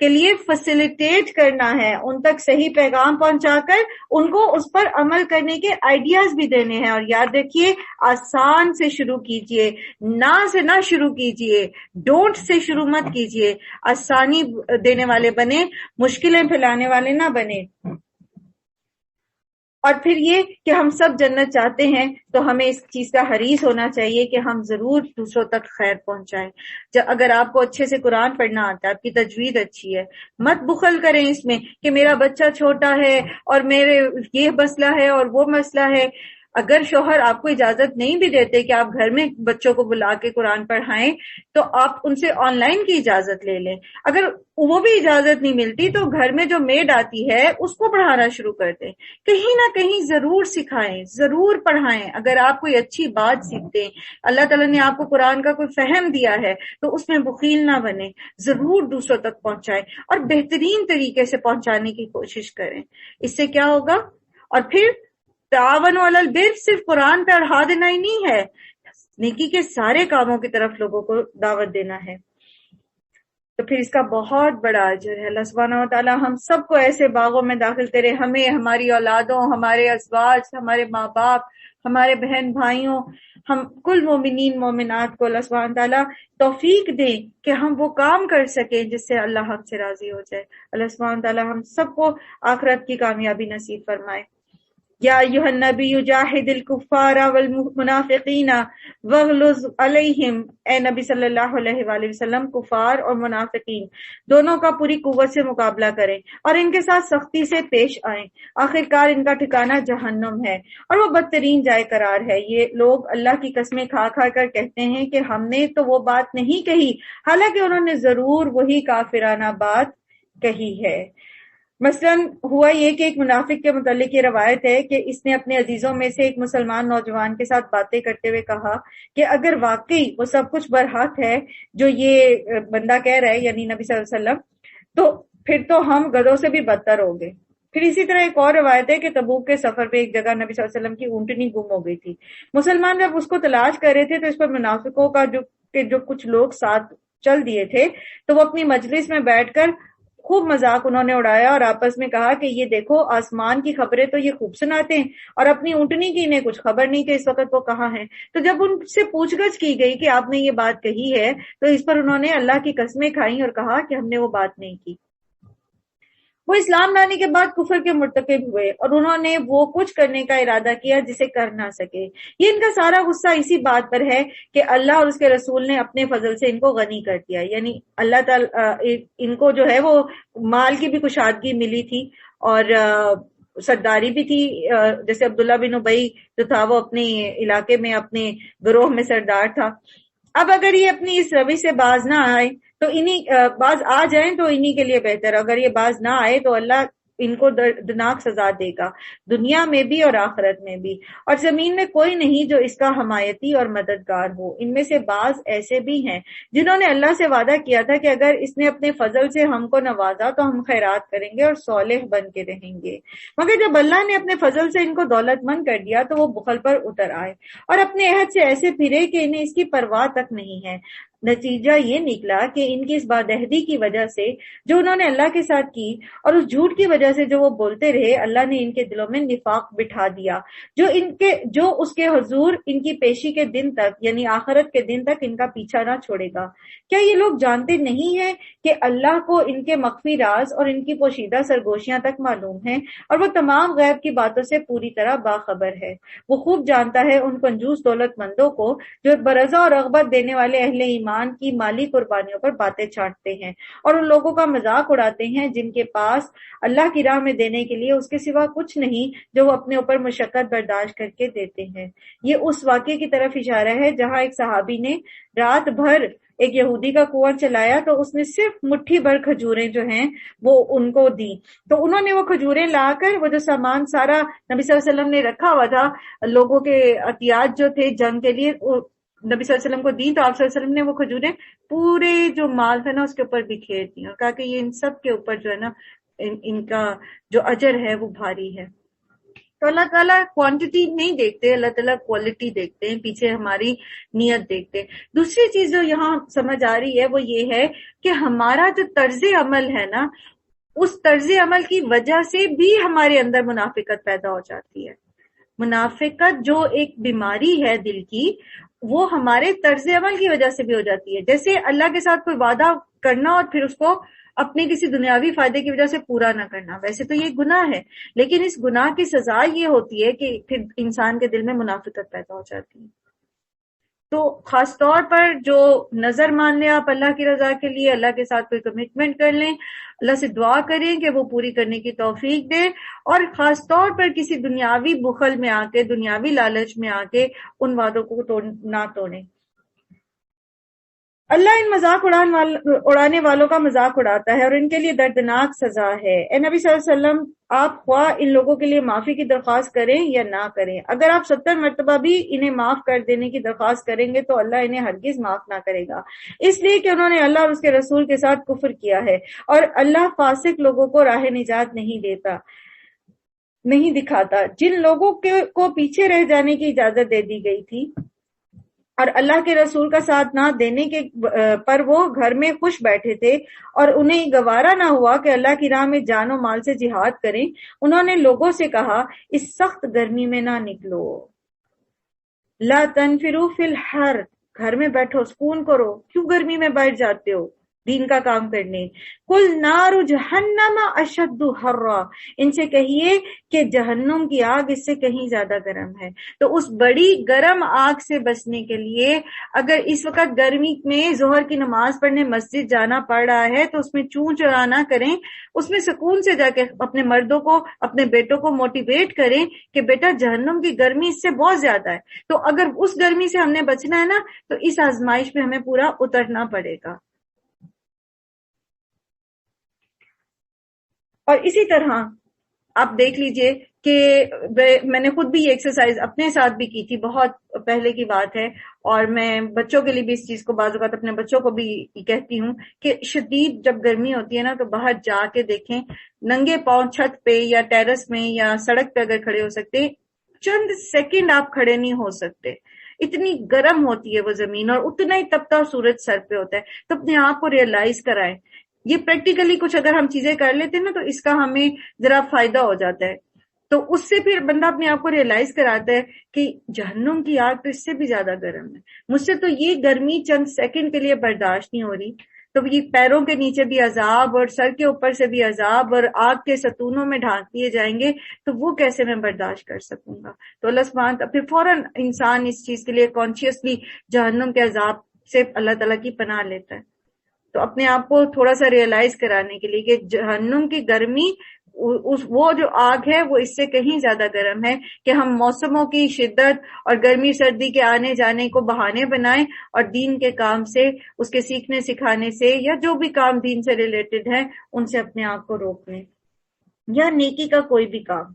کے لیے فیسیلیٹیٹ کرنا ہے، ان تک صحیح پیغام پہنچا کر ان کو اس پر عمل کرنے کے آئیڈیاز بھی دینے ہیں۔ اور یاد رکھیے، آسان سے شروع کیجئے، نہ سے نہ شروع کیجئے، ڈونٹ سے شروع مت کیجئے، آسانی دینے والے بنے، مشکلیں پھیلانے والے نہ بنے۔ اور پھر یہ کہ ہم سب جنت چاہتے ہیں تو ہمیں اس چیز کا حریص ہونا چاہیے کہ ہم ضرور دوسروں تک خیر پہنچائیں۔ اگر آپ کو اچھے سے قرآن پڑھنا آتا ہے، آپ کی تجوید اچھی ہے، مت بخل کریں اس میں کہ میرا بچہ چھوٹا ہے اور میرے یہ مسئلہ ہے اور وہ مسئلہ ہے۔ اگر شوہر آپ کو اجازت نہیں بھی دیتے کہ آپ گھر میں بچوں کو بلا کے قرآن پڑھائیں تو آپ ان سے آن لائن کی اجازت لے لیں۔ اگر وہ بھی اجازت نہیں ملتی تو گھر میں جو میڈ آتی ہے اس کو پڑھانا شروع کر دیں، کہیں نہ کہیں ضرور سکھائیں، ضرور پڑھائیں۔ اگر آپ کوئی اچھی بات سیکھتے ہیں، اللہ تعالیٰ نے آپ کو قرآن کا کوئی فہم دیا ہے تو اس میں بخیل نہ بنیں، ضرور دوسروں تک پہنچائیں اور بہترین طریقے سے پہنچانے کی کوشش کریں۔ اس سے کیا ہوگا؟ اور پھر تعاون علی البر صرف قرآن پہ اڑا دینا ہی نہیں ہے، نیکی کے سارے کاموں کی طرف لوگوں کو دعوت دینا ہے۔ تو پھر اس کا بہت بڑا اجر ہے۔ اللہ سبحانہ و تعالی ہم سب کو ایسے باغوں میں داخل کرے، ہمیں، ہماری اولادوں، ہمارے ازواج، ہمارے ماں باپ، ہمارے بہن بھائیوں، ہم کل مومنین مومنات کو اللہ سبحانہ و تعالی توفیق دیں کہ ہم وہ کام کر سکیں جس سے اللہ ہم سے راضی ہو جائے۔ اللہ سبحانہ و تعالی ہم سب کو آخرت کی کامیابی نصیب فرمائے۔ یا ایھا النبی جاہد الکفار والمنافقین واغلظ علیہم، اے نبی صلی اللہ علیہ وآلہ وسلم کفار اور منافقین دونوں کا پوری قوت سے مقابلہ کریں اور ان کے ساتھ سختی سے پیش آئیں، آخرکار ان کا ٹھکانہ جہنم ہے اور وہ بدترین جائے قرار ہے۔ یہ لوگ اللہ کی قسمیں کھا کھا کر کہتے ہیں کہ ہم نے تو وہ بات نہیں کہی، حالانکہ انہوں نے ضرور وہی کافرانہ بات کہی ہے۔ مثلا ہوا یہ کہ ایک منافق کے متعلق یہ روایت ہے کہ اس نے اپنے عزیزوں میں سے ایک مسلمان نوجوان کے ساتھ باتیں کرتے ہوئے کہا کہ اگر واقعی وہ سب کچھ برحق ہے جو یہ بندہ کہہ رہا ہے، یعنی نبی صلی اللہ علیہ وسلم، تو پھر تو ہم گدھوں سے بھی بدتر ہو گئے۔ پھر اسی طرح ایک اور روایت ہے کہ تبوک کے سفر پہ ایک جگہ نبی صلی اللہ علیہ وسلم کی اونٹنی گم ہو گئی تھی۔ مسلمان جب اس کو تلاش کر رہے تھے تو اس پر منافقوں کا جو کچھ لوگ ساتھ چل دیے تھے تو وہ اپنی مجلس میں بیٹھ کر خوب مذاق انہوں نے اڑایا اور آپس میں کہا کہ یہ دیکھو آسمان کی خبریں تو یہ خوب سناتے ہیں اور اپنی اونٹنی کی انہیں کچھ خبر نہیں کہ اس وقت وہ کہاں ہیں۔ تو جب ان سے پوچھ گچھ کی گئی کہ آپ نے یہ بات کہی ہے تو اس پر انہوں نے اللہ کی قسمیں کھائیں اور کہا کہ ہم نے وہ بات نہیں کی۔ وہ اسلام لانے کے بعد کفر کے مرتکب ہوئے اور انہوں نے وہ کچھ کرنے کا ارادہ کیا جسے کر نہ سکے۔ یہ ان کا سارا غصہ اسی بات پر ہے کہ اللہ اور اس کے رسول نے اپنے فضل سے ان کو غنی کر دیا، یعنی اللہ تعالی ان کو جو ہے وہ مال کی بھی کشادگی ملی تھی اور سرداری بھی تھی، جیسے عبداللہ بن ابی جو تھا وہ اپنے علاقے میں اپنے گروہ میں سردار تھا۔ اب اگر یہ اپنی اس روش سے باز نہ آئے تو باز آ جائیں تو انہی کے لیے بہتر، اگر یہ باز نہ آئے تو اللہ ان کو دردناک سزا دے گا، دنیا میں بھی اور آخرت میں بھی، اور زمین میں کوئی نہیں جو اس کا حمایتی اور مددگار ہو۔ ان میں سے بعض ایسے بھی ہیں جنہوں نے اللہ سے وعدہ کیا تھا کہ اگر اس نے اپنے فضل سے ہم کو نوازا تو ہم خیرات کریں گے اور صالح بن کے رہیں گے، مگر جب اللہ نے اپنے فضل سے ان کو دولت مند کر دیا تو وہ بخل پر اتر آئے اور اپنے عہد سے ایسے پھرے کہ انہیں اس کی پرواہ تک نہیں ہے۔ نتیجہ یہ نکلا کہ ان کی اس بادہدی کی وجہ سے جو انہوں نے اللہ کے ساتھ کی اور اس جھوٹ کی وجہ سے جو وہ بولتے رہے، اللہ نے ان کے دلوں میں نفاق بٹھا دیا جو اس کے حضور ان کی پیشی کے دن تک، یعنی آخرت کے دن تک ان کا پیچھا نہ چھوڑے گا۔ کیا یہ لوگ جانتے نہیں ہیں کہ اللہ کو ان کے مخفی راز اور ان کی پوشیدہ سرگوشیاں تک معلوم ہیں اور وہ تمام غیب کی باتوں سے پوری طرح باخبر ہے۔ وہ خوب جانتا ہے ان کنجوس دولت مندوں کو جو برضا اور رغبت دینے والے اہل ایمان کی مالی قربانیوں پر باتیں چھانٹتے ہیں اور ان لوگوں کا مذاق اڑاتے ہیں جن کے پاس اللہ کی راہ میں دینے کے لیے اس کے سوا کچھ نہیں جو وہ اپنے اوپر مشقت برداشت کر کے دیتے ہیں۔ یہ اس واقعے کی طرف اشارہ ہے جہاں ایک صحابی نے رات بھر ایک یہودی کا کنواں چلایا تو اس نے صرف مٹھی بھر کھجوریں جو ہیں وہ ان کو دی، تو انہوں نے وہ کھجوریں لا کر وہ جو سامان سارا نبی صلی اللہ علیہ وسلم نے رکھا ہوا تھا، لوگوں کے عطیات جو تھے جنگ کے لیے، نبی صلی اللہ علیہ وسلم کو دی، تو آپ صلی اللہ علیہ وسلم نے وہ کھجوریں پورے جو مال تھا نا اس کے اوپر بکھیر دی اور کہا کہ یہ ان سب کے اوپر جو ہے نا ان کا جو اجر ہے وہ بھاری ہے۔ تو اللہ تعالیٰ کوانٹٹی نہیں دیکھتے، اللہ تعالیٰ کوالٹی دیکھتے ہیں، پیچھے ہماری نیت دیکھتے ہیں۔ دوسری چیز جو یہاں سمجھ آ رہی ہے وہ یہ ہے کہ ہمارا جو طرز عمل ہے نا، اس طرز عمل کی وجہ سے بھی ہمارے اندر منافقت پیدا ہو جاتی ہے۔ منافقت جو ایک بیماری ہے دل کی، وہ ہمارے طرز عمل کی وجہ سے بھی ہو جاتی ہے۔ جیسے اللہ کے ساتھ کوئی وعدہ کرنا اور پھر اس کو اپنے کسی دنیاوی فائدے کی وجہ سے پورا نہ کرنا، ویسے تو یہ گناہ ہے، لیکن اس گناہ کی سزا یہ ہوتی ہے کہ پھر انسان کے دل میں منافقت پیدا ہو جاتی ہے۔ تو خاص طور پر جو نظر مان لیں آپ اللہ کی رضا کے لیے، اللہ کے ساتھ کوئی کمٹمنٹ کر لیں، اللہ سے دعا کریں کہ وہ پوری کرنے کی توفیق دے، اور خاص طور پر کسی دنیاوی بخل میں آ کے، دنیاوی لالچ میں آ کے ان وعدوں کو نہ توڑیں۔ اللہ ان مذاق اڑانے والوں کا مذاق اڑاتا ہے اور ان کے لیے دردناک سزا ہے۔ اے نبی صلی اللہ علیہ وسلم، آپ خواہ ان لوگوں کے لیے معافی کی درخواست کریں یا نہ کریں، اگر آپ 70 مرتبہ بھی انہیں معاف کر دینے کی درخواست کریں گے تو اللہ انہیں ہرگز معاف نہ کرے گا، اس لیے کہ انہوں نے اللہ اور اس کے رسول کے ساتھ کفر کیا ہے، اور اللہ فاسق لوگوں کو راہ نجات نہیں دکھاتا۔ جن لوگوں کو پیچھے رہ جانے کی اجازت دے دی گئی تھی اور اللہ کے رسول کا ساتھ نہ دینے کے پر وہ گھر میں خوش بیٹھے تھے اور انہیں گوارا نہ ہوا کہ اللہ کی راہ میں جان و مال سے جہاد کریں. انہوں نے لوگوں سے کہا اس سخت گرمی میں نہ نکلو. لا تنفروا فی الحر، گھر میں بیٹھو، سکون کرو، کیوں گرمی میں بیٹھ جاتے ہو دین کا کام کرنے. کل نار جہنم اشد حرا، ان سے کہیے کہ جہنم کی آگ اس سے کہیں زیادہ گرم ہے. تو اس بڑی گرم آگ سے بچنے کے لیے اگر اس وقت گرمی میں ظہر کی نماز پڑھنے مسجد جانا پڑ رہا ہے تو اس میں چون چرا نہ کریں، اس میں سکون سے جا کے اپنے مردوں کو، اپنے بیٹوں کو موٹیویٹ کریں کہ بیٹا جہنم کی گرمی اس سے بہت زیادہ ہے. تو اگر اس گرمی سے ہم نے بچنا ہے نا تو اس آزمائش میں ہمیں پورا اترنا پڑے گا. اور اسی طرح آپ دیکھ لیجئے کہ میں نے خود بھی یہ ایکسرسائز اپنے ساتھ بھی کی تھی، بہت پہلے کی بات ہے، اور میں بچوں کے لیے بھی اس چیز کو بعض اوقات اپنے بچوں کو بھی کہتی ہوں کہ شدید جب گرمی ہوتی ہے نا تو باہر جا کے دیکھیں، ننگے پاؤں چھت پہ یا ٹیرس میں یا سڑک پہ اگر کھڑے ہو سکتے، چند سیکنڈ آپ کھڑے نہیں ہو سکتے، اتنی گرم ہوتی ہے وہ زمین اور اتنا ہی تپتا سورج سر پہ ہوتا ہے. تو اپنے آپ کو ریئلائز کرائیں. یہ پریکٹیکلی کچھ اگر ہم چیزیں کر لیتے ہیں نا تو اس کا ہمیں ذرا فائدہ ہو جاتا ہے. تو اس سے پھر بندہ اپنے آپ کو ریئلائز کراتا ہے کہ جہنم کی آگ تو اس سے بھی زیادہ گرم ہے. مجھ سے تو یہ گرمی چند سیکنڈ کے لیے برداشت نہیں ہو رہی، تو یہ پیروں کے نیچے بھی عذاب اور سر کے اوپر سے بھی عذاب اور آگ کے ستونوں میں ڈھانک دیے جائیں گے، تو وہ کیسے میں برداشت کر سکوں گا. تو اللہ سبحانہ پھر فوراً انسان اس چیز کے لیے کانشیسلی جہنم کے عذاب سے اللہ تعالیٰ کی پناہ لیتا ہے. تو اپنے آپ کو تھوڑا سا ریئلائز کرانے کے لیے کہ جہنم کی گرمی وہ جو آگ ہے وہ اس سے کہیں زیادہ گرم ہے کہ ہم موسموں کی شدت اور گرمی سردی کے آنے جانے کو بہانے بنائیں اور دین کے کام سے، اس کے سیکھنے سکھانے سے یا جو بھی کام دین سے ریلیٹڈ ہے ان سے اپنے آپ کو روک لیں، یا نیکی کا کوئی بھی کام.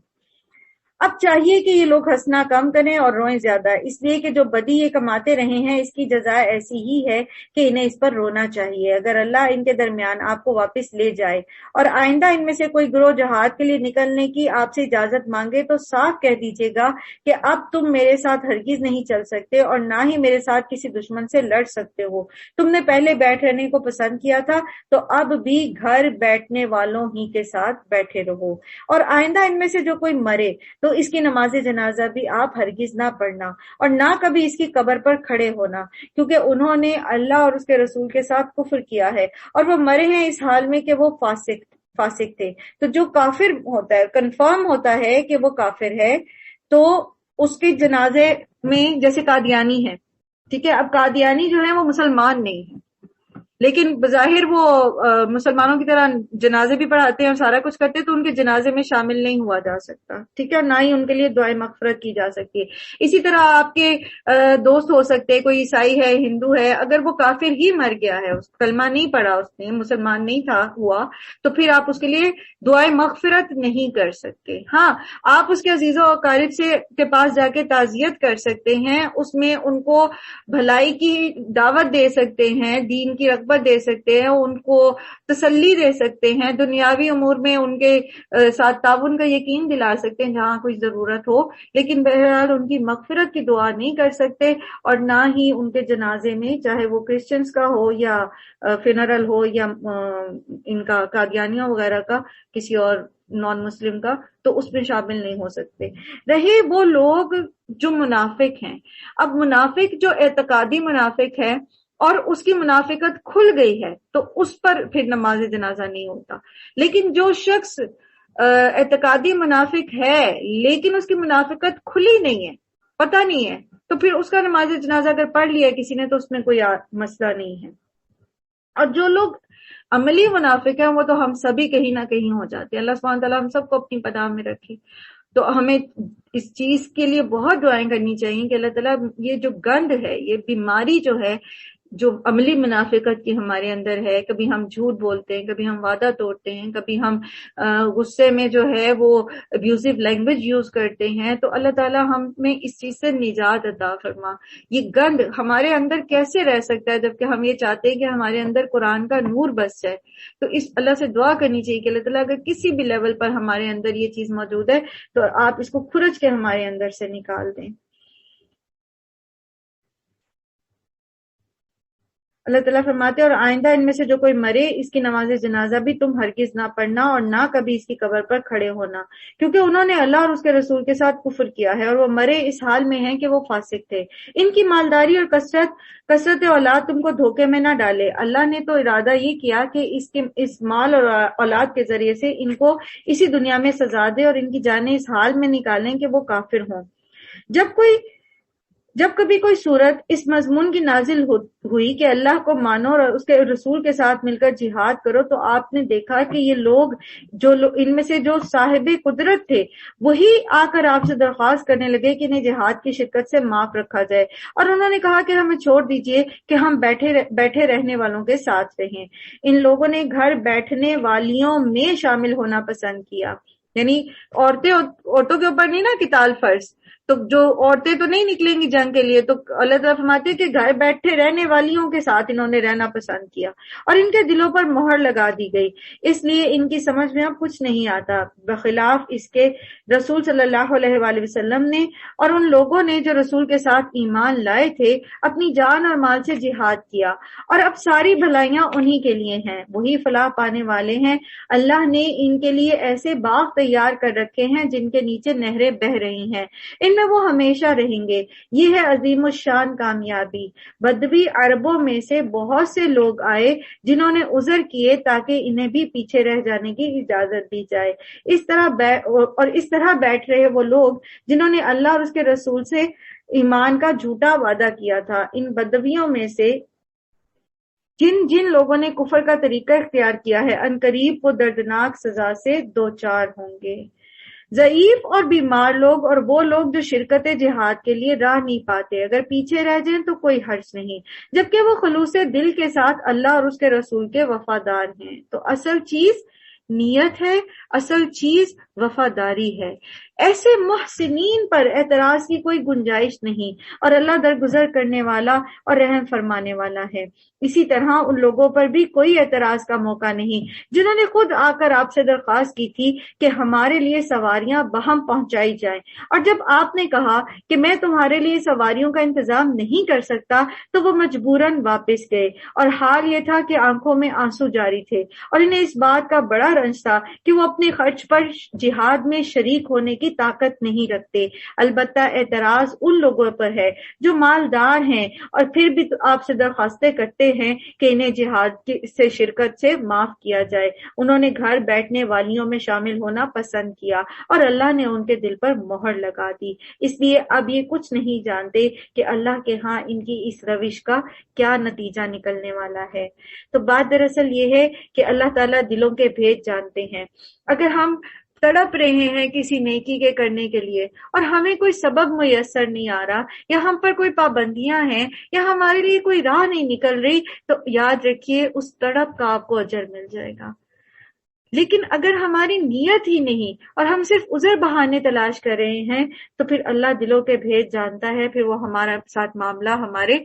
اب چاہیے کہ یہ لوگ ہنسنا کم کریں اور روئیں زیادہ، اس لیے کہ جو بدی یہ کماتے رہے ہیں اس کی جزا ایسی ہی ہے کہ انہیں اس پر رونا چاہیے. اگر اللہ ان کے درمیان آپ کو واپس لے جائے اور آئندہ ان میں سے کوئی گروہ جہاد کے لیے نکلنے کی آپ سے اجازت مانگے تو صاف کہہ دیجیے گا کہ اب تم میرے ساتھ ہرگز نہیں چل سکتے اور نہ ہی میرے ساتھ کسی دشمن سے لڑ سکتے ہو. تم نے پہلے بیٹھ رہنے کو پسند کیا تھا تو اب بھی گھر بیٹھنے والوں ہی کے ساتھ بیٹھے رہو. اور آئندہ ان میں سے جو کوئی مرے تو اس کی نماز جنازہ بھی آپ ہرگز نہ پڑھنا اور نہ کبھی اس کی قبر پر کھڑے ہونا، کیونکہ انہوں نے اللہ اور اس کے رسول کے ساتھ کفر کیا ہے اور وہ مرے ہیں اس حال میں کہ وہ فاسق تھے. تو جو کافر ہوتا ہے، کنفرم ہوتا ہے کہ وہ کافر ہے، تو اس کے جنازے میں جیسے قادیانی ہے، ٹھیک ہے، اب قادیانی جو ہے وہ مسلمان نہیں ہے لیکن بظاہر وہ مسلمانوں کی طرح جنازے بھی پڑھاتے ہیں اور سارا کچھ کرتے ہیں، تو ان کے جنازے میں شامل نہیں ہوا جا سکتا، ٹھیک ہے، نہ ہی ان کے لیے دعائیں مغفرت کی جا سکتی ہے. اسی طرح آپ کے دوست ہو سکتے، کوئی عیسائی ہے، ہندو ہے، اگر وہ کافر ہی مر گیا ہے، اس کلمہ نہیں پڑھا، اس نے مسلمان نہیں تھا ہوا، تو پھر آپ اس کے لیے دعائیں مغفرت نہیں کر سکتے. ہاں، آپ اس کے عزیز و اقارب سے کے پاس جا کے تعزیت کر سکتے ہیں، اس میں ان کو بھلائی کی دعوت دے سکتے ہیں، دین کی رغبت دے سکتے ہیں، ان کو تسلی دے سکتے ہیں، دنیاوی امور میں ان کے ساتھ تعاون کا یقین دلا سکتے ہیں جہاں کوئی ضرورت ہو، لیکن بہرحال ان کی مغفرت کی دعا نہیں کر سکتے اور نہ ہی ان کے جنازے میں، چاہے وہ کرسچنز کا ہو یا فنرل ہو یا ان کا قادیانیوں وغیرہ کا، کسی اور نان مسلم کا، تو اس میں شامل نہیں ہو سکتے. رہے وہ لوگ جو منافق ہیں، اب منافق جو اعتقادی منافق ہے اور اس کی منافقت کھل گئی ہے تو اس پر پھر نماز جنازہ نہیں ہوتا. لیکن جو شخص اعتقادی منافق ہے لیکن اس کی منافقت کھلی نہیں ہے، پتہ نہیں ہے، تو پھر اس کا نماز جنازہ اگر پڑھ لیا کسی نے تو اس میں کوئی مسئلہ نہیں ہے. اور جو لوگ عملی منافق ہیں وہ تو ہم سبھی کہیں نہ کہیں ہو جاتے ہیں. اللہ سبحانہ تعالیٰ ہم سب کو اپنی پناہ میں رکھے. تو ہمیں اس چیز کے لیے بہت دعائیں کرنی چاہیے کہ اللہ تعالیٰ یہ جو گند ہے، یہ بیماری جو ہے، جو عملی منافقت کی ہمارے اندر ہے، کبھی ہم جھوٹ بولتے ہیں، کبھی ہم وعدہ توڑتے ہیں، کبھی ہم غصے میں جو ہے وہ ابیوزو لینگویج یوز کرتے ہیں، تو اللہ تعالیٰ ہمیں اس چیز سے نجات عطا فرما. یہ گند ہمارے اندر کیسے رہ سکتا ہے جبکہ ہم یہ چاہتے ہیں کہ ہمارے اندر قرآن کا نور بس جائے. تو اس اللہ سے دعا کرنی چاہیے کہ اللہ تعالیٰ اگر کسی بھی لیول پر ہمارے اندر یہ چیز موجود ہے تو آپ اس کو کھرچ کے ہمارے اندر سے نکال دیں. اللہ تعالیٰ فرماتے ہیں اور آئندہ ان میں سے جو کوئی مرے اس کی نماز جنازہ بھی تم ہرگز نہ پڑھنا اور نہ کبھی اس کی قبر پر کھڑے ہونا، کیونکہ انہوں نے اللہ اور اس کے رسول کے ساتھ کفر کیا ہے اور وہ مرے اس حال میں ہیں کہ وہ فاسق تھے۔ ان کی مالداری اور کثرت اولاد تم کو دھوکے میں نہ ڈالے، اللہ نے تو ارادہ یہ کیا کہ اس مال اور اولاد کے ذریعے سے ان کو اسی دنیا میں سزا دے اور ان کی جانیں اس حال میں نکالیں کہ وہ کافر ہوں۔ جب کبھی کوئی صورت اس مضمون کی نازل ہوئی کہ اللہ کو مانو اور اس کے رسول کے ساتھ مل کر جہاد کرو، تو آپ نے دیکھا کہ یہ لوگ ان میں سے جو صاحب قدرت تھے وہی آ کر آپ سے درخواست کرنے لگے کہ انہیں جہاد کی شرکت سے معاف رکھا جائے، اور انہوں نے کہا کہ ہمیں چھوڑ دیجئے کہ ہم بیٹھے رہنے والوں کے ساتھ رہیں۔ ان لوگوں نے گھر بیٹھنے والیوں میں شامل ہونا پسند کیا، یعنی عورتوں کے اوپر نہیں نا قتال فرض، تو جو عورتیں تو نہیں نکلیں گی جنگ کے لیے، تو اللہ تعالیٰ فرماتے ہیں کہ گھر بیٹھے رہنے والیوں کے ساتھ انہوں نے رہنا پسند کیا اور ان کے دلوں پر مہر لگا دی گئی، اس لیے ان کی سمجھ میں اب کچھ نہیں آتا، بخلاف اس کے رسول صلی اللہ علیہ وآلہ وسلم نے اور ان لوگوں نے جو رسول کے ساتھ ایمان لائے تھے اپنی جان اور مال سے جہاد کیا، اور اب ساری بھلائیاں انہی کے لیے ہیں، وہی فلاح پانے والے ہیں۔ اللہ نے ان کے لیے ایسے باغ تیار کر رکھے ہیں جن کے نیچے نہریں بہہ رہی ہیں، ان میں وہ ہمیشہ رہیں گے، یہ ہے عظیم الشان کامیابی۔ بدوی عربوں میں سے بہت سے لوگ آئے جنہوں نے عذر کیے تاکہ انہیں بھی پیچھے رہ جانے کی اجازت دی جائے، اس طرح بیٹھ رہے وہ لوگ جنہوں نے اللہ اور اس کے رسول سے ایمان کا جھوٹا وعدہ کیا تھا۔ ان بدویوں میں سے جن لوگوں نے کفر کا طریقہ اختیار کیا ہے عنقریب وہ دردناک سزا سے دوچار ہوں گے۔ ضعیف اور بیمار لوگ اور وہ لوگ جو شرکت جہاد کے لیے راہ نہیں پاتے اگر پیچھے رہ جائیں تو کوئی حرج نہیں، جبکہ وہ خلوص دل کے ساتھ اللہ اور اس کے رسول کے وفادار ہیں۔ تو اصل چیز نیت ہے، اصل چیز وفاداری ہے۔ ایسے محسنین پر اعتراض کی کوئی گنجائش نہیں، اور اللہ درگزر کرنے والا اور رحم فرمانے والا ہے۔ اسی طرح ان لوگوں پر بھی کوئی اعتراض کا موقع نہیں جنہوں نے خود آ کر آپ سے درخواست کی تھی کہ ہمارے لیے سواریاں بہم پہنچائی جائیں، اور جب آپ نے کہا کہ میں تمہارے لیے سواریوں کا انتظام نہیں کر سکتا تو وہ مجبوراً واپس گئے، اور حال یہ تھا کہ آنکھوں میں آنسو جاری تھے، اور انہیں اس بات کا بڑا رنج تھا کہ وہ اپنے خرچ پر جہاد میں شریک ہونے کی طاقت نہیں رکھتے۔ البتہ اعتراض ان لوگوں پر ہے جو مالدار ہیں اور پھر بھی آپ سے درخواستیں کرتے ہیں کہ انہیں جہاد سے شرکت سے معاف کیا جائے۔ انہوں نے گھر بیٹھنے والیوں میں شامل ہونا پسند کیا اور اللہ نے ان کے دل پر مہر لگا دی، اس لیے اب یہ کچھ نہیں جانتے کہ اللہ کے ہاں ان کی اس روش کا کیا نتیجہ نکلنے والا ہے۔ تو بات دراصل یہ ہے کہ اللہ تعالیٰ دلوں کے بھید جانتے ہیں۔ اگر ہم تڑپ رہے ہیں کسی نیکی کے کرنے کے لیے اور ہمیں کوئی سبب میسر نہیں آ رہا، یا ہم پر کوئی پابندیاں ہیں، یا ہمارے لیے کوئی راہ نہیں نکل رہی، تو یاد رکھیے اس تڑپ کا آپ کو اجر مل جائے گا۔ لیکن اگر ہماری نیت ہی نہیں اور ہم صرف عذر بہانے تلاش کر رہے ہیں تو پھر اللہ دلوں کے بھید جانتا ہے، پھر وہ ہمارے ساتھ معاملہ ہمارے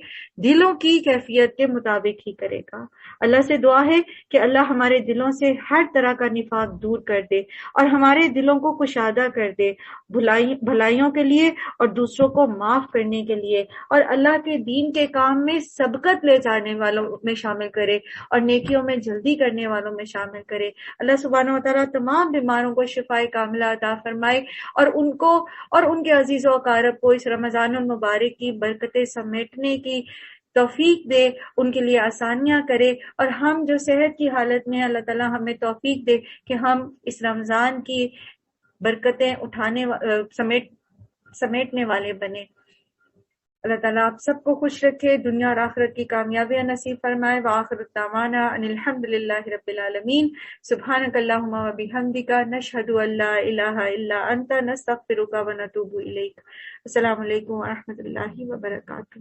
دلوں کی کیفیت کے مطابق ہی کرے گا۔ اللہ سے دعا ہے کہ اللہ ہمارے دلوں سے ہر طرح کا نفاق دور کر دے اور ہمارے دلوں کو کشادہ کر دے بھلائیوں کے لیے اور دوسروں کو معاف کرنے کے لیے، اور اللہ کے دین کے کام میں سبقت لے جانے والوں میں شامل کرے اور نیکیوں میں جلدی کرنے والوں میں شامل کرے۔ اللہ سبحانہ و تعالیٰ تمام بیماروں کو شفائے کاملہ عطا فرمائے اور ان کو اور ان کے عزیز و اقارب کو اس رمضان المبارک کی برکتیں سمیٹنے کی توفیق دے، ان کے لیے آسانیاں کرے، اور ہم جو صحت کی حالت میں اللہ تعالیٰ ہمیں توفیق دے کہ ہم اس رمضان کی برکتیں سمیٹنے والے بنے۔ اللہ تعالیٰ آپ سب کو خوش رکھے، دنیا اور آخرت کی کامیابیاں نصیب فرمائے۔ وآخر دعوانا ان الحمد للہ رب العالمین۔ سبحانک اللہم و بحمدک، نشہد ان لا الہ الا انت، نستغفرک و نتوب الیک۔ السلام علیکم و رحمۃ اللہ وبرکاتہ۔